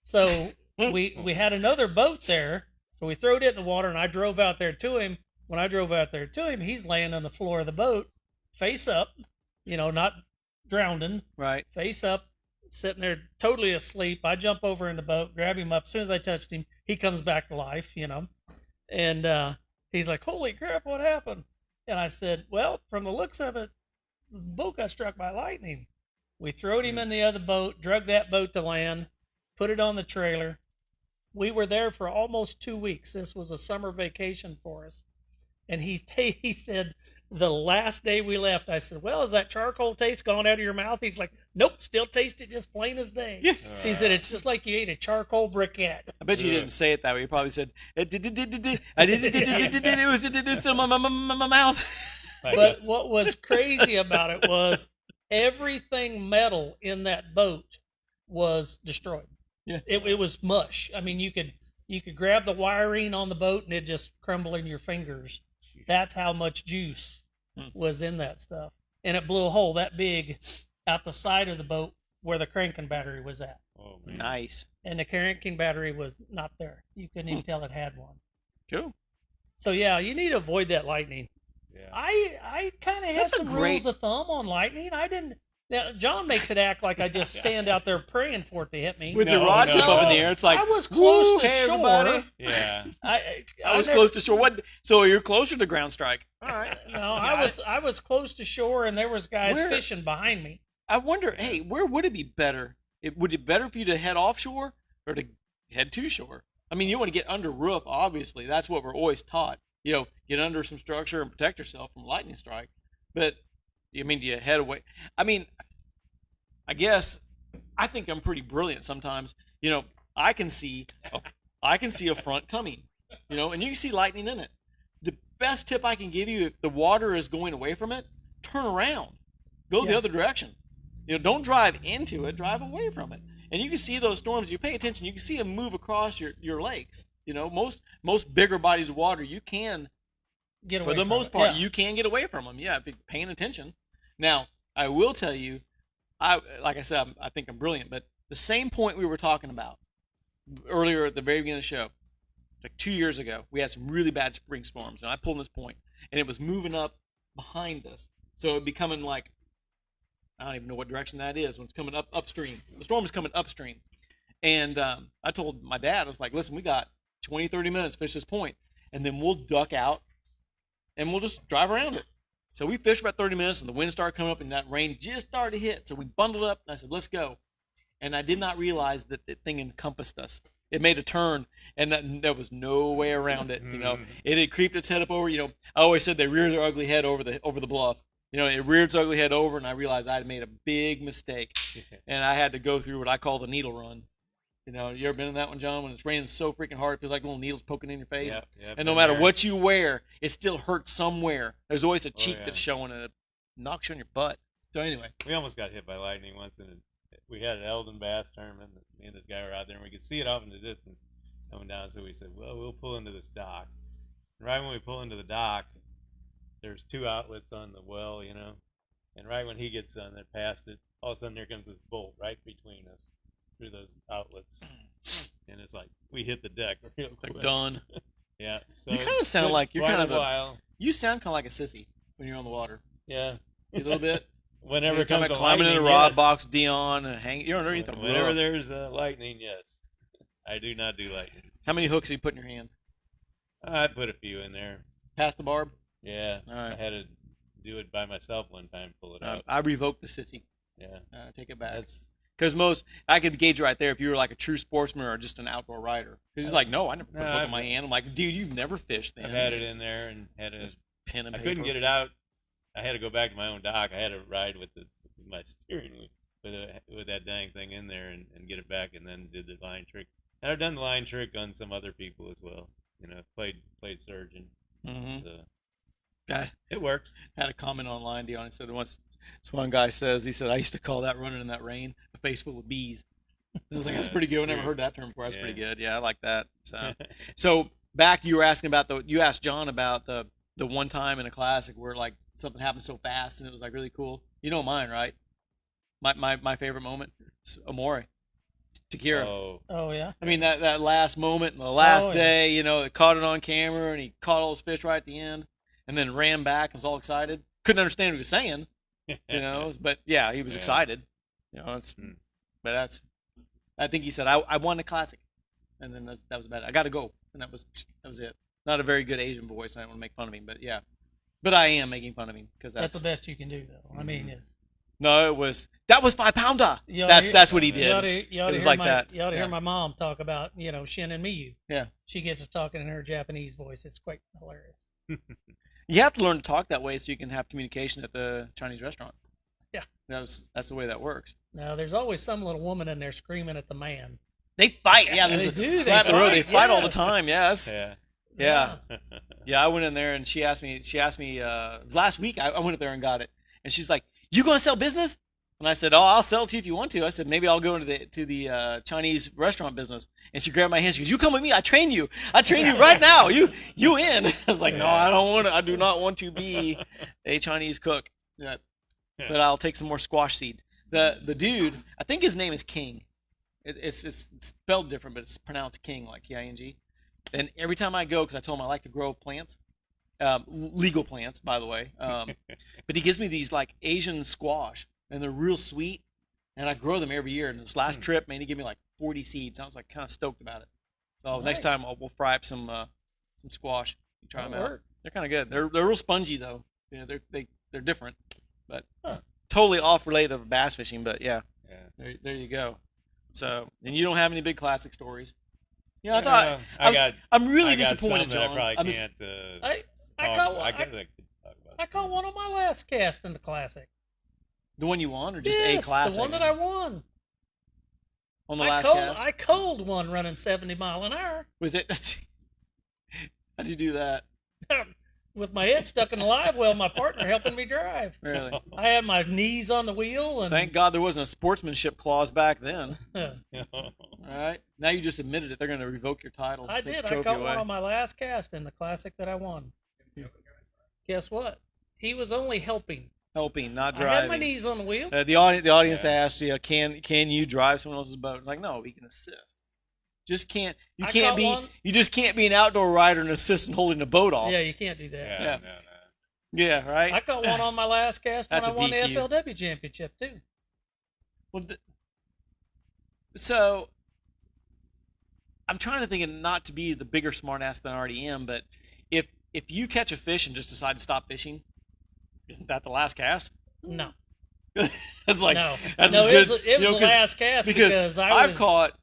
So we had another boat there, so we throwed it in the water, and I drove out there to him. When I drove out there to him, he's laying on the floor of the boat, face up, not drowning, Right. face up, sitting there totally asleep. I jump over in the boat, grab him up. As soon as I touched him, he comes back to life, and he's like, holy crap, what happened? And I said, well, from the looks of it, the boat got struck by lightning. We throwed him in the other boat, drug that boat to land, put it on the trailer. We were there for almost 2 weeks. This was a summer vacation for us. And he said, the last day we left, I said, well, has that charcoal taste gone out of your mouth? He's like, nope, still taste it just plain as day. He said, it's just like you ate a charcoal briquette. I bet you didn't say it that way. You probably said, I did it was in my mouth. But what was crazy about it was everything metal in that boat was destroyed. Yeah. It was mush. I mean, you could grab the wiring on the boat and it just crumble in your fingers. That's how much juice was in that stuff. And it blew a hole that big out the side of the boat where the cranking battery was at. Oh, man. Nice. And the cranking battery was not there. You couldn't even tell it had one. Cool. So yeah, you need to avoid that lightning. Yeah. I kind of had That's a some great- rules of thumb on lightning. I didn't. Now, John makes it act like I just stand out there praying for it to hit me. With your No, rod no. tip up in the air, it's like I was close woo, to hey, shore. everybody. Yeah. I was never- close to shore. What? So you're closer to ground strike. All right. No, I was close to shore, and there was guys Where? fishing behind me. I wonder, hey, where would it be better? Would it be better for you to head offshore or to head to shore? I mean, you want to get under roof, obviously. That's what we're always taught. Get under some structure and protect yourself from lightning strike. But, do you head away? I mean, I guess I think I'm pretty brilliant sometimes. I can see a front coming, and you can see lightning in it. The best tip I can give you, if the water is going away from it, turn around. Go the Yeah. other direction. Don't drive into it, drive away from it. And you can see those storms, you pay attention, you can see them move across your lakes. Most bigger bodies of water, you can, Get away for the from most it. part, Yeah. you can get away from them. Yeah, if you're paying attention. Now, I will tell you, like I said, I think I'm brilliant, but the same point we were talking about earlier at the very beginning of the show, like 2 years ago, we had some really bad spring storms, and I pulled this point, and it was moving up behind us. So it becoming like, I don't even know what direction that is when it's coming upstream. The storm is coming upstream. And I told my dad, I was like, listen, we got 20, 30 minutes to fish this point, and then we'll duck out and we'll just drive around it. So we fished about 30 minutes, and the wind started coming up, and that rain just started to hit. So we bundled up, and I said, let's go. And I did not realize that the thing encompassed us. It made a turn, and there was no way around it. You know, it had creeped its head up over. You know, I always said they rear their ugly head over the bluff. You know, it reared its ugly head over, and I realized I had made a big mistake, and I had to go through what I call the needle run. You know, you ever been in that one, John? When it's raining so freaking hard, it feels like little needles poking in your face. Yeah, and no matter what you wear, it still hurts somewhere. There's always a cheek that's showing, and it knocks you on your butt. So anyway, we almost got hit by lightning once, and we had an Eldon bass tournament. Me and this guy were out there, and we could see it off in the distance coming down. So we said, well, we'll pull into this dock. And right when we pull into the dock, there's 2 outlets on the well, you know. And right when he gets done, they're past it. All of a sudden, there comes this bolt right between us through those outlets, and it's like we hit the deck real quick. Like done. Yeah. So you kind of sound like you're kind of while. You sound kind of like a sissy when you're on the water. Yeah. A little bit. Whenever it comes to climbing in a rod box, Dion, and hang. You're underneath the Whenever roof. there's lightning, yes. I do not do lightning. How many hooks do you put in your hand? I put a few in there. Past the barb? Yeah. All right. I had to do it by myself one time, pull it out. I revoked the sissy. Yeah. Take it back. Because I could gauge right there if you were like a true sportsman or just an outdoor rider. Because he's like, no, I never put a hook in my hand. I'm like, dude, you've never fished then. I've had it in there and had a pen and I paper. couldn't get it out. I had to go back to my own dock. I had to ride with my steering wheel with that dang thing in there and get it back, and then did the line trick. And I've done the line trick on some other people as well. You know, played surgeon. Mm-hmm. So God, it works. Had a comment online, Dion. It said once. This one guy says, he said, I used to call that running in that rain a face full of bees. And I was like, that's pretty good. I never heard that term before. That's pretty good. Yeah, I like that. So back, you were asking about you asked John about the one time in a classic where like something happened so fast and it was like really cool. You know mine, right? My favorite moment, Amore, Takira. Oh yeah. I mean that last moment, the last day, you know, it caught it on camera and he caught all those fish right at the end, and then ran back and was all excited. Couldn't understand what he was saying, you know, but yeah, he was excited. You know, but I think he said I won the classic, and then that was about it. I got to go, and that was it. Not a very good Asian voice. I don't want to make fun of him, but yeah, but I am making fun of him because that's the best you can do, though. I mean, that was 5-pounder. That's what he did. You ought to hear that. You ought to hear my mom talk about, you know, Shin and Miyu. Yeah, she gets to talking in her Japanese voice. It's quite hilarious. You have to learn to talk that way so you can have communication at the Chinese restaurant. Yeah, that's the way that works. Now, there's always some little woman in there screaming at the man. They fight. Yeah, they do. They fight all the time. Yes. Yeah. I went in there and she asked me. Last week I went up there and got it, and she's like, "You gonna sell business?" And I said, "Oh, I'll sell it to you if you want to." I said, "Maybe I'll go into the Chinese restaurant business." And she grabbed my hand. She goes, "You come with me. I train you. I train you right now. You in?" I was like, "No, I don't want to. I do not want to be a Chinese cook. Yeah. But I'll take some more squash seeds." The dude, I think his name is King. It's spelled different, but it's pronounced King, like King. And every time I go, because I told him I like to grow plants, legal plants, by the way. But he gives me these like Asian squash, and they're real sweet, and I grow them every year. And this last trip, man, he gave me like 40 seeds. I was like kind of stoked about it. So next time we'll fry up some squash. You try them out. They're kind of good. They're real spongy though. You know, they're different, but totally off related to bass fishing. But yeah. There you go. So, and you don't have any big classic stories. You know, I thought I'm really disappointed, John. I probably can't. I caught one on my last cast in the classic. The one you won, or just a classic? The one that I won. On the last cast? I cold one running 70 mile an hour. Was it? How'd you do that? With my head stuck in the live well, my partner helping me drive. Really? I had my knees on the wheel. And thank God there wasn't a sportsmanship clause back then. All right. Now you just admitted it. They're going to revoke your title. I did. I caught one on my last cast in the classic that I won. Guess what? He was only helping. Helping, not driving. I had my knees on the wheel. The audience asked you, can you drive someone else's boat? It's like, no, we can assist. You just can't be an outdoor rider and assistant holding the boat off. Yeah, you can't do that. Yeah. No. Yeah, right. I caught one on my last cast when That's I a won the DQ. FLW championship too. Well, so I'm trying to think of not to be the bigger smartass than I already am, but if you catch a fish and just decide to stop fishing, isn't that the last cast? No, It's like no, that's no. as It good, was, it was the last cast because I've caught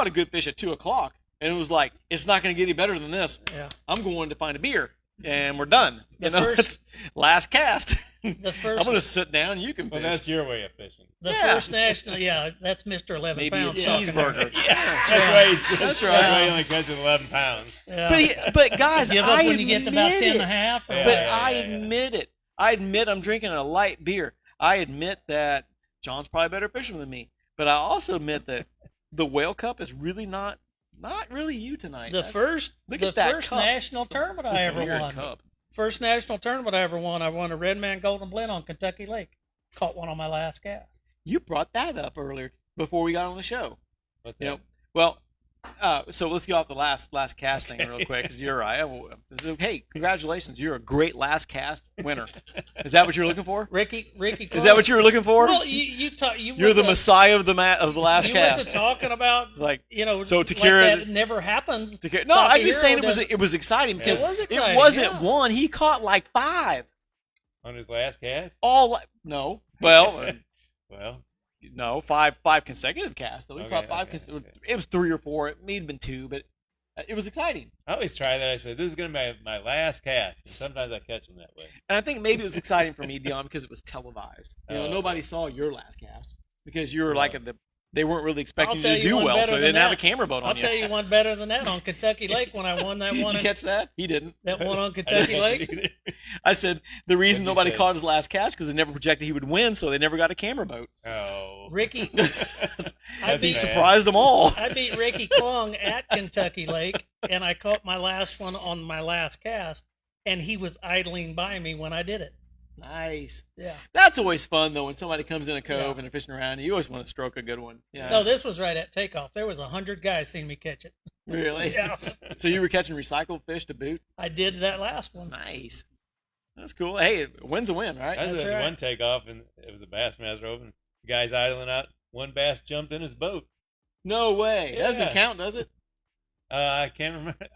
a good fish at 2:00, and it was like it's not going to get any better than this. Yeah. I'm going to find a beer, and we're done. The first- it's last cast. the I'm first. going to sit down. You can Well, fish. that's your way of fishing. The Yeah. first national, that's Mr. 11 Maybe a pounds. talking there. cheeseburger. That's why he's. That's That's right. why he only catches 11 pounds. Yeah. But guys, Give up I when you get to about admit 10 and it. a half. Or Yeah. But what? I admit it. I admit I'm drinking a light beer. I admit that John's probably a better fisherman than me. But I also admit that the Whale Cup is really not really you tonight. the first look the at that first cup. national tournament I ever Weird won. cup. First national tournament I ever won. I won a Redman Golden Blend on Kentucky Lake. Caught one on my last cast. You brought that up earlier before we got on the show. What's You that? know, well, so let's get off the last cast thing real quick because you're right. So, hey, congratulations! You're a great last cast winner. Is that what you're looking for? Ricky. Is that what you were looking for? Well, you You're the messiah of the last you went cast. to talking about It's like so Takira- like that never happens. no, I'm just Takahiro saying does- it was exciting because was it exciting, wasn't yeah. one. He caught like 5. On his last cast? No, well, Well, no, five consecutive casts. Though he caught 5. Okay. It was 3 or 4. It may have been 2, but it was exciting. I always try that. I say, this is going to be my last cast. And sometimes I catch them that way. And I think maybe it was exciting for me, Dion, because it was televised. Oh, Nobody okay. saw your last cast because you were No. like they weren't really expecting I'll you to tell you do one well, better so they than didn't have a that. camera boat on I'll you. tell you one better than that on Kentucky Lake when I won that Did one. you catch that? He didn't. That one on I didn't Kentucky catch Lake. it either. I said the reason What'd you nobody say? caught his last catch because they never projected he would win, so they never got a camera boat. Oh. Ricky, That's I beat He bad. surprised them all. I beat Ricky Klung at Kentucky Lake, and I caught my last one on my last cast, and he was idling by me when I did it. Nice. Yeah. That's always fun though when somebody comes in a cove Yeah. and they're fishing around. You always want to stroke a good one. Yeah. No, this was right at takeoff. There was 100 guys seeing me catch it. really. Yeah. So you were catching recycled fish to boot. I did that last one. Nice. That's cool. Hey, a win's a win, right? I That's did right. one takeoff, and it was a Bassmaster Open. The guy's idling out. One bass jumped in his boat. No way. That doesn't Yeah. count, does it? I can't remember.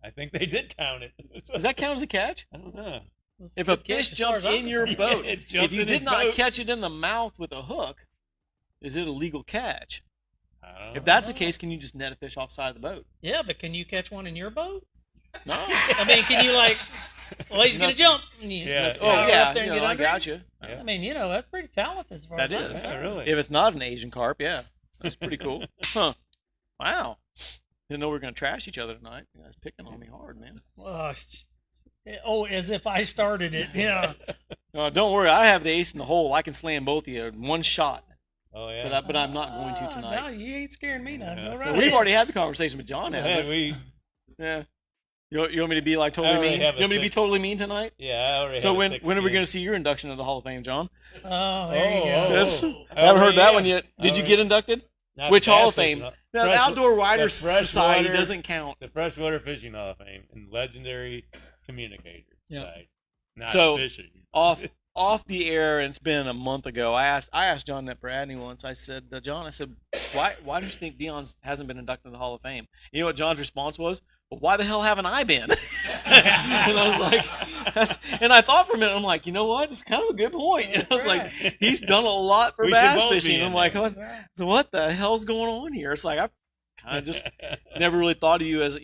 I think they did count it. Does that count as a catch? I don't know. It was If a good catch fish as far jumps as I'm in your concerned. boat, It if jumped you in did his not boat. catch it in the mouth with a hook, is it a legal catch? I don't know. If that's the case, can you just net a fish offside of the boat? Yeah, but can you catch one in your boat? No. I mean, can you well, he's going to jump. And you Yeah, let the yeah. Oh power yeah, up there and get I under got it? you. Yeah. I mean, that's pretty talented as far That as I'm is. Yeah, concerned. really. If it's not an Asian carp, yeah, that's pretty cool. Huh? Wow. Didn't know we were gonna trash each other tonight. You guys picking on me hard, man. As if I started it. Yeah. Don't worry, I have the ace in the hole. I can slam both of you in one shot. Oh yeah. But I'm not going to No, tonight. you ain't scaring me none. Yeah. Go Well, right we've ahead. already had the conversation with John. Yeah, Hasn't it? we. Yeah. You want me to be like I totally already mean? You have a want me to be thick- totally mean tonight? Yeah, I already. So have a when thick are we skin. going to see your induction to the Hall of Fame, John? Oh, there you go. Yes. Oh, I haven't heard that yeah. one yet. Did you Oh, get inducted? Not Which the Hall of Bass Fame? Fishing Now, the Fresh- Outdoor Writers the Society freshwater- doesn't count. The Freshwater Fishing Hall of Fame and Legendary Communicator Yeah. side. Not So, fishing. Off the air, and it's been a month ago. I asked John Neporadny once. I said, John, why do you think Dion hasn't been inducted to the Hall of Fame? You know what John's response was? Well, why the hell haven't I been? And I was like, and I thought for a minute, I'm like, you know what? It's kind of a good point. And I was like, he's done a lot for We should bass both be fishing. in I'm like, there. what? So what the hell's going on here? It's like I kind of just never really thought of you as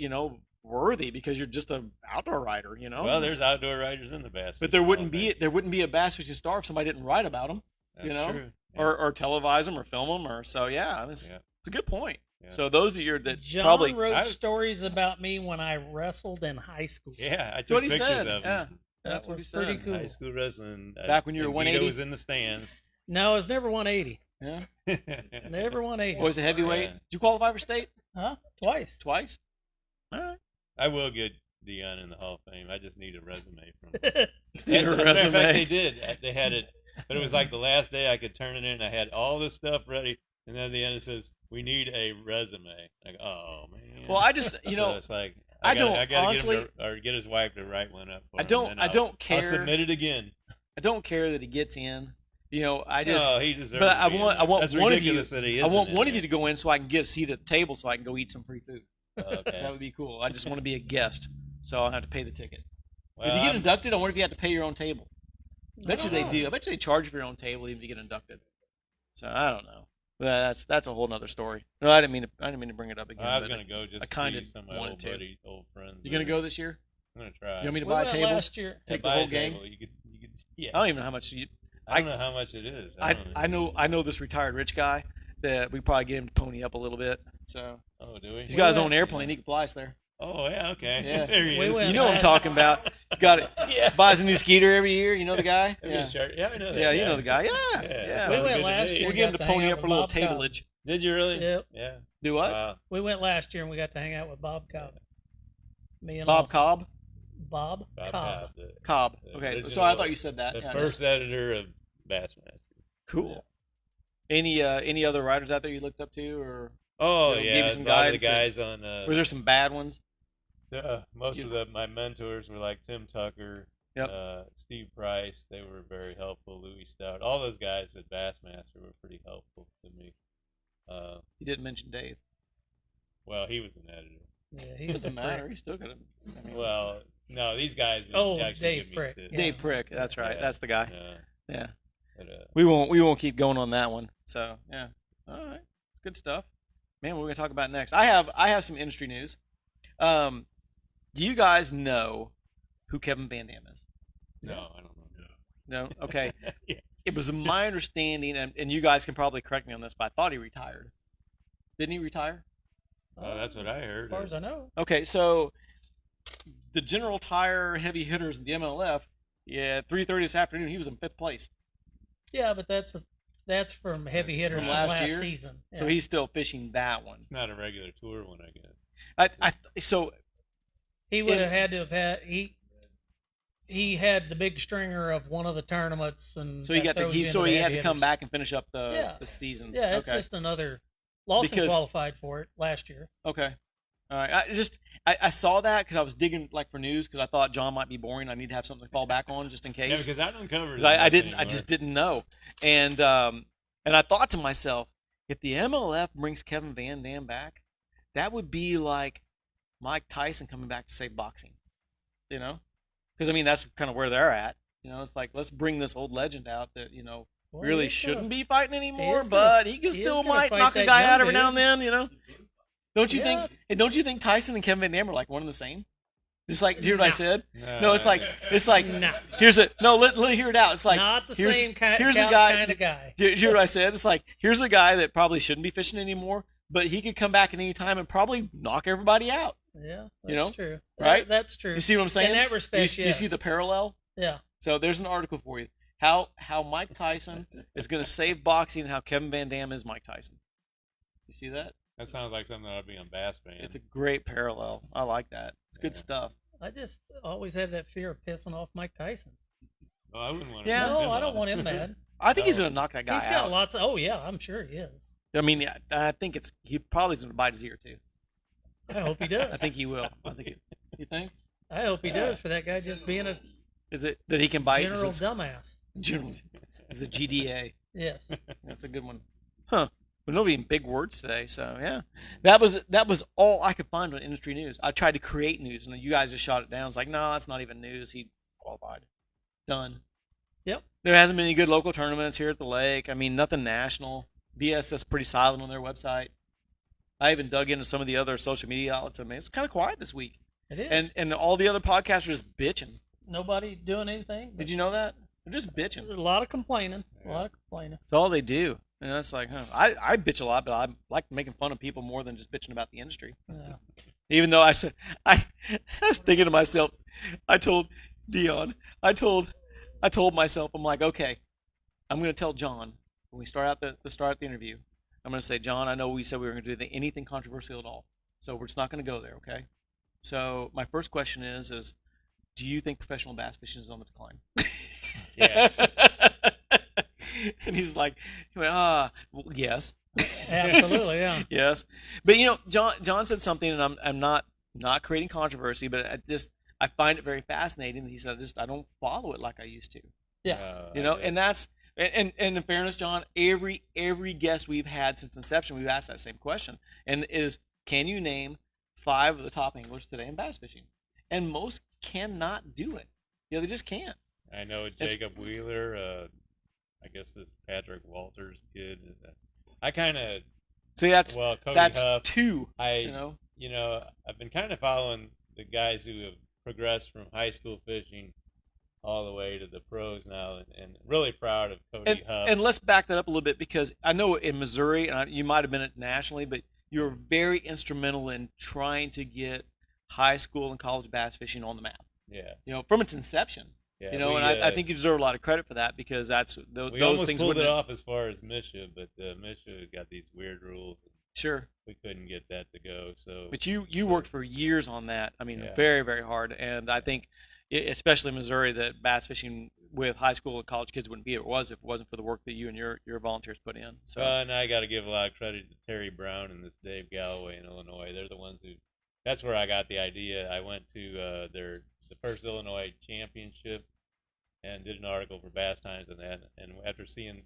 worthy because you're just an outdoor writer. Well, there's outdoor writers in the bass. but Fishing Hall of there Fame. wouldn't be a bass fishing star if somebody didn't write about them. That's you know, true. or televise them or film them or so. Yeah, it's a good point. Yeah. So those of you that John probably wrote stories about me when I wrestled in high school. Yeah, I That's took what he pictures said. of Yeah, him. that's what he was pretty said. cool. High school wrestling. Back when you were and 180? Vito was in the stands. No, I was never 180. Yeah, Never 180. was it heavyweight? Yeah. Did you qualify for state Huh? Twice. twice? All right. I will get Dion in the Hall of Fame. I just need a resume from him. Need a As a matter of fact, resume. they did. They had it, but it was like the last day I could turn it in. I had all this stuff ready, and then at the end it says, "We need a resume." Like, oh man. Well, I just So it's like I don't I gotta honestly. get him to, or get his wife to write one up. For I him, don't. and I don't care. I'll submit it again. I don't care that he gets in. You know, I just. No, he deserves. But to be in there. I want That's one of you. ridiculous that he I want isn't one in of you to go in so I can get a seat at the table so I can go eat some free food. there. Okay. That would be cool. I just want to be a guest, so I'll have to pay the ticket. Well, if you get inducted, I wonder if you have to pay your own table. I bet you they don't do. know. I bet you they charge for your own table even if you get inducted. So I don't know. But that's a whole nother story. No, I didn't mean to bring it up again. I was but gonna go just I to kinda see some of my wanted old to. buddies, old friends. You gonna there. go this year? I'm gonna try. You want me to We buy a went table? last year. Take buy the a whole gang? table. You could, yeah. I don't even know how much. I don't know how much it is. I know this retired rich guy that we probably get him to pony up a little bit. So Oh, do we? he's got his own went- airplane. He can fly us there. Oh, yeah. Okay. Yeah. There he We is. went You know what I'm last- talking about. He's got it. Yeah. Buys a new skeeter every year. You know the guy? Yeah. Yeah. I know that. Yeah, you guy. know the guy. Yeah. Yeah, Yeah. We sounds went good to last me. year. We get him got to to hang pony out up for a with little Bob Cobb. tableage. Did you really? Yep. Yeah. Do what? Wow. We went last year and we got to hang out with Bob Cobb. Me and Bob Austin. Cobb? Bob Bob Cobb. Cobb, the Cobb. The Okay. original- Sorry, I thought you said that. the Yeah, first editor of Bassmaster. cool. Any other writers out there you looked up to, or Oh, Give yeah. you some a lot of the guidance guys on. was there some bad ones? Most of my mentors were like Tim Tucker, Yep. Steve Price. They were very helpful. Louis Stout. All those guys at Bassmaster were pretty helpful to me. You didn't mention Dave. Well, he was an editor. Yeah, he It was a doesn't matter. prick. He still could have. I mean, Well, no, these guys would Oh, actually Dave give me Prick. tips. Yeah. Dave Prick. That's right. Yeah. That's the guy. Yeah, Yeah. but, We won't keep going on that one. So yeah. All right. It's good stuff. Man, what are we gonna talk about next? I have some industry news. Do you guys know who Kevin Van Dam is? no, I don't know. No? Okay. Yeah. It was my understanding, and you guys can probably correct me on this, but I thought he retired. Didn't he retire? Oh, that's what I heard. As far as I know. Okay, so the General Tire heavy hitters in the MLF, yeah, 3:30 this afternoon, he was in 5th place. Yeah, but that's from heavy That's hitters from from last last year? season. So Yeah. he's still fishing that one. It's not a regular tour one, I guess. So He would in- have had to have had he had the big stringer of one of the tournaments, and he that got to throws you so into he the had heavy to come hitters. back and finish up the Yeah. season. Yeah, it's okay. just another. Lawson Because- qualified for it last year. Okay. All right. I saw that because I was digging like for news because I thought John might be boring. I need to have something to fall back on just in Yeah, case. because I don't cover. 'Cause that I much didn't. I anymore. just didn't know. And I thought to myself, if the MLF brings Kevin Van Dam back, that would be like Mike Tyson coming back to save boxing. You know, because I mean that's kind of where they're at. You know, it's like let's bring this old legend out that Well, really he's shouldn't gonna- be fighting anymore, is gonna- but he can he is still gonna might fight knock a that guy young out every now and dude. then. You know, don't you Yeah. think? And don't you think Tyson and Kevin Van Dam are like one and the same? Just like, do you hear what I Nah. said? No, it's like Nah. here's a no. Let me hear it out. It's like Not the here's- same kind here's a of guy. guy. Do you hear what I said? It's like here's a guy that probably shouldn't be fishing anymore, but he could come back at any time and probably knock everybody out. Yeah, that's You know, true. right? That's true. You see what I'm saying? In that respect, you see yes. the parallel? Yeah. So there's an article for you. How Mike Tyson is going to save boxing and how Kevin Van Dam is Mike Tyson. You see that? That sounds like something that would be on Bass Band. It's a great parallel. I like that. It's good Yeah. stuff. I just always have that fear of pissing off Mike Tyson. Oh, I wouldn't want to. Yeah. No, I don't want him mad. I think he's Oh. going to knock that guy He's got out. lots of. Oh yeah, I'm sure he is. I mean, yeah, I think he probably is going to bite his ear too. I hope he does. I think he will. You think? I hope he does for that guy just being a Is it that he can bite? general Is dumbass. a GDA. Yes. That's a good one. Huh. But nobody in big words today, so yeah. That was all I could find on industry news. I tried to create news, and you guys just shot it down. It's like, no, that's not even news. He qualified. Done. Yep. There hasn't been any good local tournaments here at the lake. I mean, nothing national. BSS pretty silent on their website. I even dug into some of the other social media outlets. I mean, it's kind of quiet this week. It is. And all the other podcasts are just bitching. Nobody doing anything. Did you know that? They're just bitching. A lot of complaining. A lot of complaining. That's all they do. And it's like, huh. I bitch a lot, but I like making fun of people more than just bitching about the industry. Yeah. Even though I said, I was thinking to myself, I told Dion, I told myself, I'm like, okay, I'm going to tell John when we start out the interview, I'm going to say, John, I know we said we were going to do anything controversial at all, so we're just not going to go there, okay? So my first question is, do you think professional bass fishing is on the decline? Yeah. And he went, well, yes. Absolutely, yeah. Yes. But John said something, and I'm not not creating controversy, but I find it very fascinating that he said, I don't follow it like I used to. Yeah. And that's and in fairness, John, every guest we've had since inception, we've asked that same question, and is, can you name 5 of the top anglers today in bass fishing? And most cannot do it. They just can't. I know Jacob Wheeler. I guess this Patrick Walters kid. I kind of See, Cody that's Huff. 2. I've been kind of following the guys who have progressed from high school fishing all the way to the pros now, and really proud of Cody Huff. And let's back that up a little bit, because I know in Missouri, and you might have been it nationally, but you're very instrumental in trying to get high school and college bass fishing on the map. Yeah. From its inception. Yeah, I think you deserve a lot of credit for that, because those we almost things pulled it off as far as Misha, but Misha got these weird rules. Sure. We couldn't get that to go. But you worked for years on that. I mean, Yeah. very, very hard. And I think, especially in Missouri, that bass fishing with high school and college kids wouldn't be what it was if it wasn't for the work that you and your volunteers put in. So. And I got to give a lot of credit to Terry Brown and this Dave Galloway in Illinois. They're the ones who. That's where I got the idea. I went to the first Illinois championship and did an article for Bass Times on that. And after seeing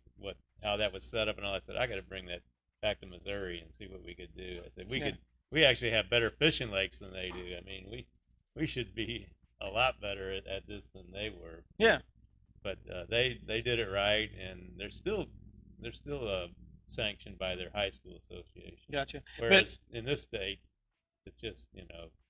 how that was set up and all, I said, I got to bring that back to Missouri and see what we could do. I said we actually have better fishing lakes than they do. I mean, we should be a lot better at this than they were. Yeah. But they did it right, and they're still sanctioned by their high school association. Gotcha. Whereas in this state, it's just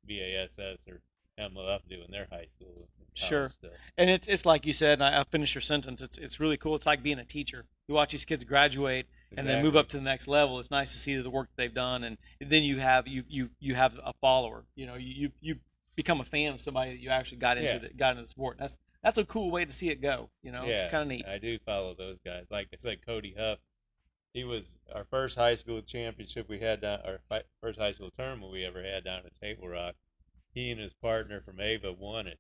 BASS or MLF doing their high school. Sure. Stuff. And it's like you said, and I'll finish your sentence. It's really cool. It's like being a teacher. You watch these kids graduate and then move up to the next level. It's nice to see the work that they've done, and then you have a follower. You become a fan of somebody that you actually got into the sport. That's a cool way to see it go. It's kind of neat. I do follow those guys. Like I said, Cody Huff. He was our first high school championship we had down, our first high school tournament we ever had down at Table Rock. He and his partner from Ava won it,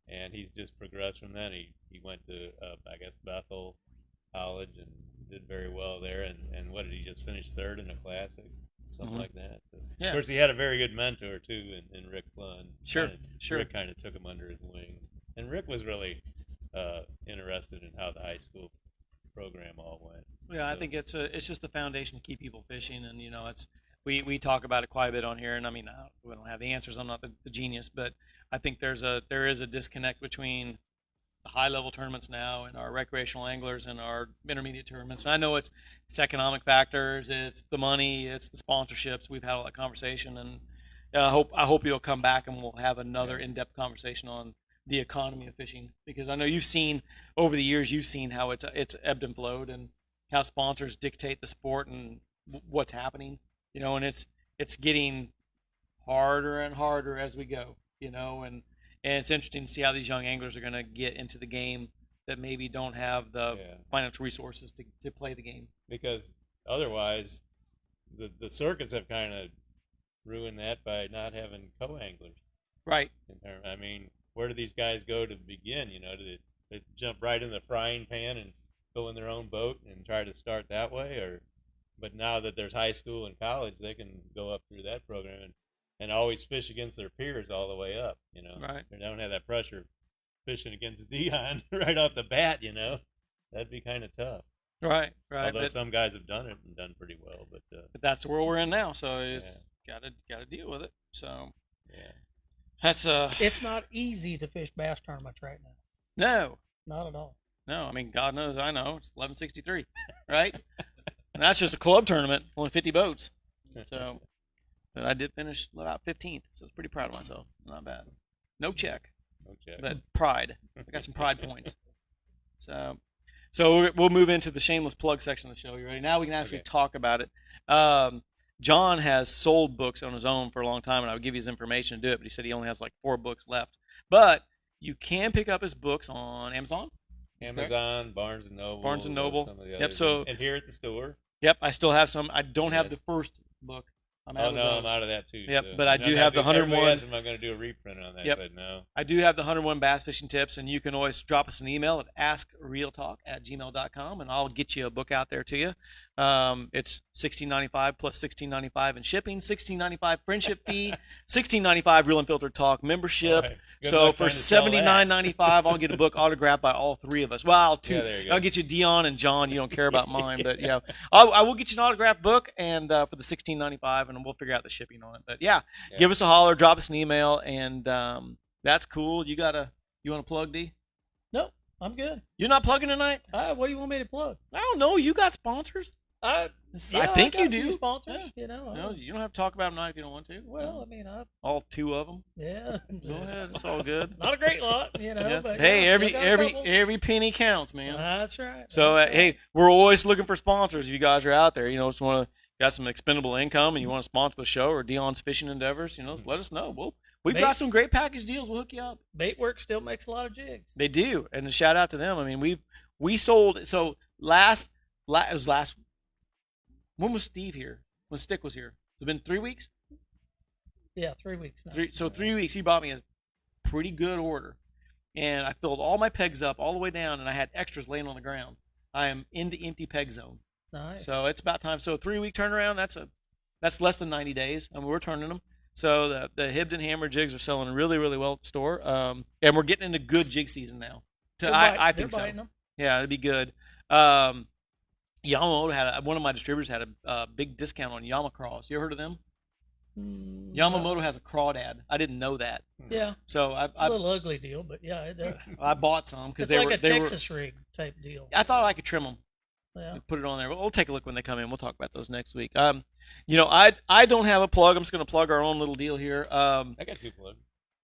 and he's just progressed from then. He went to I guess Bethel College and did very well there. And what did he just finish third in a classic, something like that? So, yeah. Of course, he had a very good mentor too in Rick Flunn. Sure. Rick kind of took him under his wing, and Rick was really interested in how the high school program all went. Yeah, so. I think it's just the foundation to keep people fishing, and it's we talk about it quite a bit on here, and I mean we don't have the answers. I'm not the genius, but I think there is a disconnect between the high level tournaments now and our recreational anglers and our intermediate tournaments. And I know it's economic factors, it's the money, it's the sponsorships. We've had all that conversation, and I hope you'll come back and we'll have another in-depth conversation on the economy of fishing, because I know you've seen over the years how it's ebbed and flowed, and how sponsors dictate the sport and what's happening, and it's getting harder and harder as we go, and it's interesting to see how these young anglers are going to get into the game that maybe don't have the financial resources to play the game, because otherwise the circuits have kind of ruined that by not having co-anglers. Right. I mean, where do these guys go to begin? Do they jump right in the frying pan and go in their own boat and try to start that way? But now that there's high school and college, they can go up through that program and always fish against their peers all the way up. Right. They don't have that pressure fishing against Dion right off the bat. That'd be kind of tough. Right. Although some guys have done it and done pretty well, but that's the world we're in now, so it's gotta deal with it. So yeah. That's It's not easy to fish bass tournaments right now. No. Not at all. No, I mean, God knows I know. It's 1163, right? And that's just a club tournament, only 50 boats. So, but I did finish about 15th, so I was pretty proud of myself. Not bad. No check. But pride. I got some pride points. So we'll move into the shameless plug section of the show. You ready? Now we can actually talk about it. John has sold books on his own for a long time, and I would give you his information to do it, but he said he only has like 4 books left. But you can pick up his books on Amazon. Amazon, Barnes and Noble. Barnes and Noble. Some of the Yep. So and here at the store. Yep, I still have some. I don't have the first book. I'm out I'm out of that too. Yep, so. but I do have the 101. Asked if I'm going to do a reprint on that. Yep. I said no. I do have the 101 bass fishing tips, and you can always drop us an email at askrealtalk@gmail.com, and I'll get you a book out there to you. It's $16.95 plus $16.95 in shipping, $16.95 friendship fee, $16.95 Real Unfiltered Talk membership. Right. Good So luck for trying to sell that. $79.95, I'll get a book autographed by all three of us. Well, two. Yeah, there you go. I'll get you Dion and John. You don't care about mine, but yeah, I will get you an autographed book and for the $16.95, and we'll figure out the shipping on it. But yeah, give us a holler, drop us an email, and that's cool. You want to plug, D? No, I'm good. You're not plugging tonight? What do you want me to plug? I don't know. You got sponsors? I think got you a few do. sponsors. Yeah. You You don't have to talk about them tonight if you don't want to. Well, I mean, All two of them. yeah. Go ahead. It's all good. Not a great lot, That's- But, hey, still got a couple. every penny counts, man. That's right. So that's right. hey, we're always looking for sponsors. If you guys are out there, just want to got some expendable income and you want to sponsor the show or Dion's fishing endeavors, let us know. We've got some great package deals. We'll hook you up. Baitworks still makes a lot of jigs. They do, and a shout out to them. I mean, we sold so it was last. When was Steve here? When Stick was here? It's been 3 weeks. Yeah, 3 weeks now. 3 weeks. He bought me a pretty good order, and I filled all my pegs up all the way down, and I had extras laying on the ground. I am in the empty peg zone. Nice. So it's about time. So 3 week turnaround. That's less than 90 days, and we're turning them. So the Hibden Hammer jigs are selling really, really well at the store, and we're getting into good jig season now. I think so. Biting them. Yeah, it'd be good. Yamamoto one of my distributors had a big discount on Yamacraws. You ever heard of them? Yamamoto has a crawdad. I didn't know that. Yeah. So It's a little ugly deal, but yeah, it does. I bought some because It's they like were a Texas rig type deal. I thought I could trim them. Yeah. Put it on there. We'll take a look when they come in. We'll talk about those next week. I don't have a plug. I'm just going to plug our own little deal here. I got 2 plugs.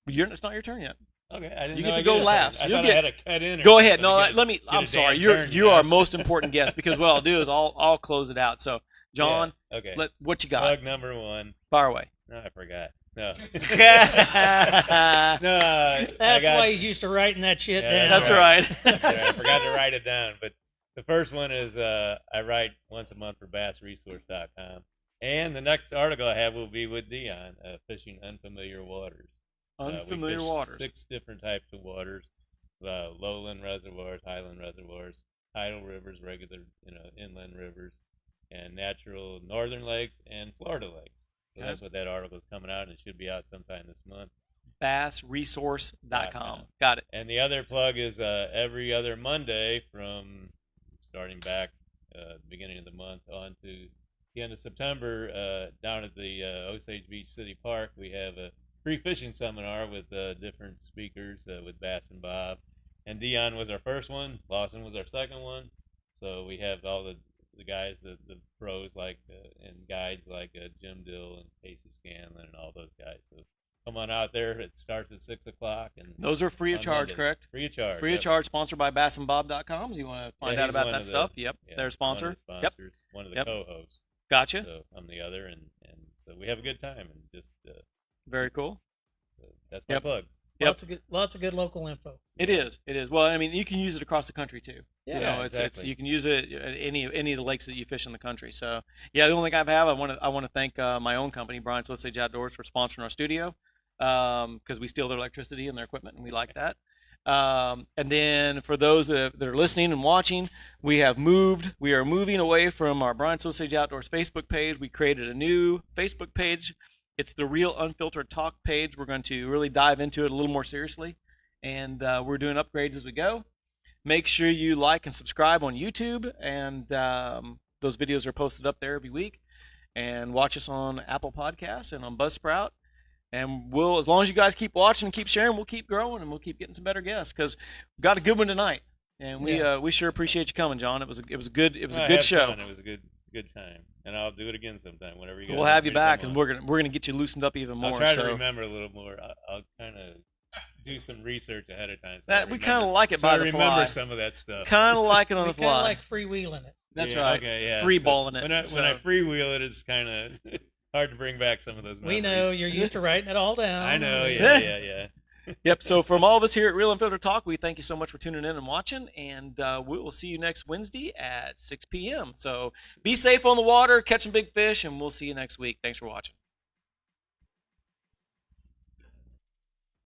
It's not your turn yet. Okay, I didn't You know get to I go did. last. I You'll thought get- I had to cut in. Or Go ahead. something No, to get let me. a I'm damn sorry. turn, You're our most important guest because what I'll do is I'll close it out. So, John, Yeah, okay. what you got? Plug number 1. Fire away. No, I forgot. No. That's No, That's why he's used to writing that shit Yeah, down. right. That's right. I forgot to write it down. But the first one is I write once a month for bassresource.com. And the next article I have will be with Dion, fishing unfamiliar waters. Unfamiliar we fish waters. 6 different types of waters: lowland reservoirs, highland reservoirs, tidal rivers, regular inland rivers, and natural northern lakes and Florida lakes. So that's what that article is coming out, and it should be out sometime this month. Bassresource.com. Got it. And the other plug is every other Monday from starting back the beginning of the month on to the end of September down at the Osage Beach City Park. We have a free fishing seminar with different speakers with Bass and Bob. And Dion was our first one. Lawson was our second one. So we have all the guys, the pros and guides like Jim Dill and Casey Scanlon and all those guys. So come on out there. It starts at 6 o'clock. And Those are free of on charge, Mondays. correct? Free of charge. Free of charge, sponsored by bassandbob.com. You want to find Yeah, out he's about one that of the- stuff? Yep, yeah, they're a sponsor. One of the Yep, sponsors, one of the Yep. co-hosts. gotcha. So I'm the other, and so we have a good time, and just Very cool. that's my Yep. plug. Lots of good local info. It is. Well, I mean, you can use it across the country too. Yeah. It's exactly. you can use it at any of the lakes that you fish in the country. So yeah, the only thing I want to thank my own company, Brian's Osage Outdoors, for sponsoring our studio because we steal their electricity and their equipment, and we like that. And then for those that are listening and watching, we are moving away from our Brian's Osage Outdoors Facebook page. We created a new Facebook page. It's the Real Unfiltered Talk page. We're going to really dive into it a little more seriously, and we're doing upgrades as we go. Make sure you like and subscribe on YouTube, and those videos are posted up there every week. And watch us on Apple Podcasts and on Buzzsprout. And as long as you guys keep watching and keep sharing, we'll keep growing and we'll keep getting some better guests because we got a good one tonight. And we sure appreciate you coming, John. It was a good show. Fun. It was a good time, and I'll do it again sometime whenever you guys. We'll have you want me to back, come and on. we're gonna get you loosened up even more. I'll try so. to remember a little more. I'll kind of do some research ahead of time. So That we kind of like it so by I the remember fly. some of that stuff. Kind of like it on We the kind of fly. like freewheeling it. That's Yeah, right. Okay, yeah. Free balling it. When I So- freewheel it, it's kind of hard to bring back some of those memories. We know you're used to writing it all down. I know. Yeah. Yeah. Yep. So from all of us here at Real Unfiltered Talk, we thank you so much for tuning in and watching, and we will see you next Wednesday at 6 p.m. So be safe on the water, catch some big fish, and we'll see you next week. Thanks for watching.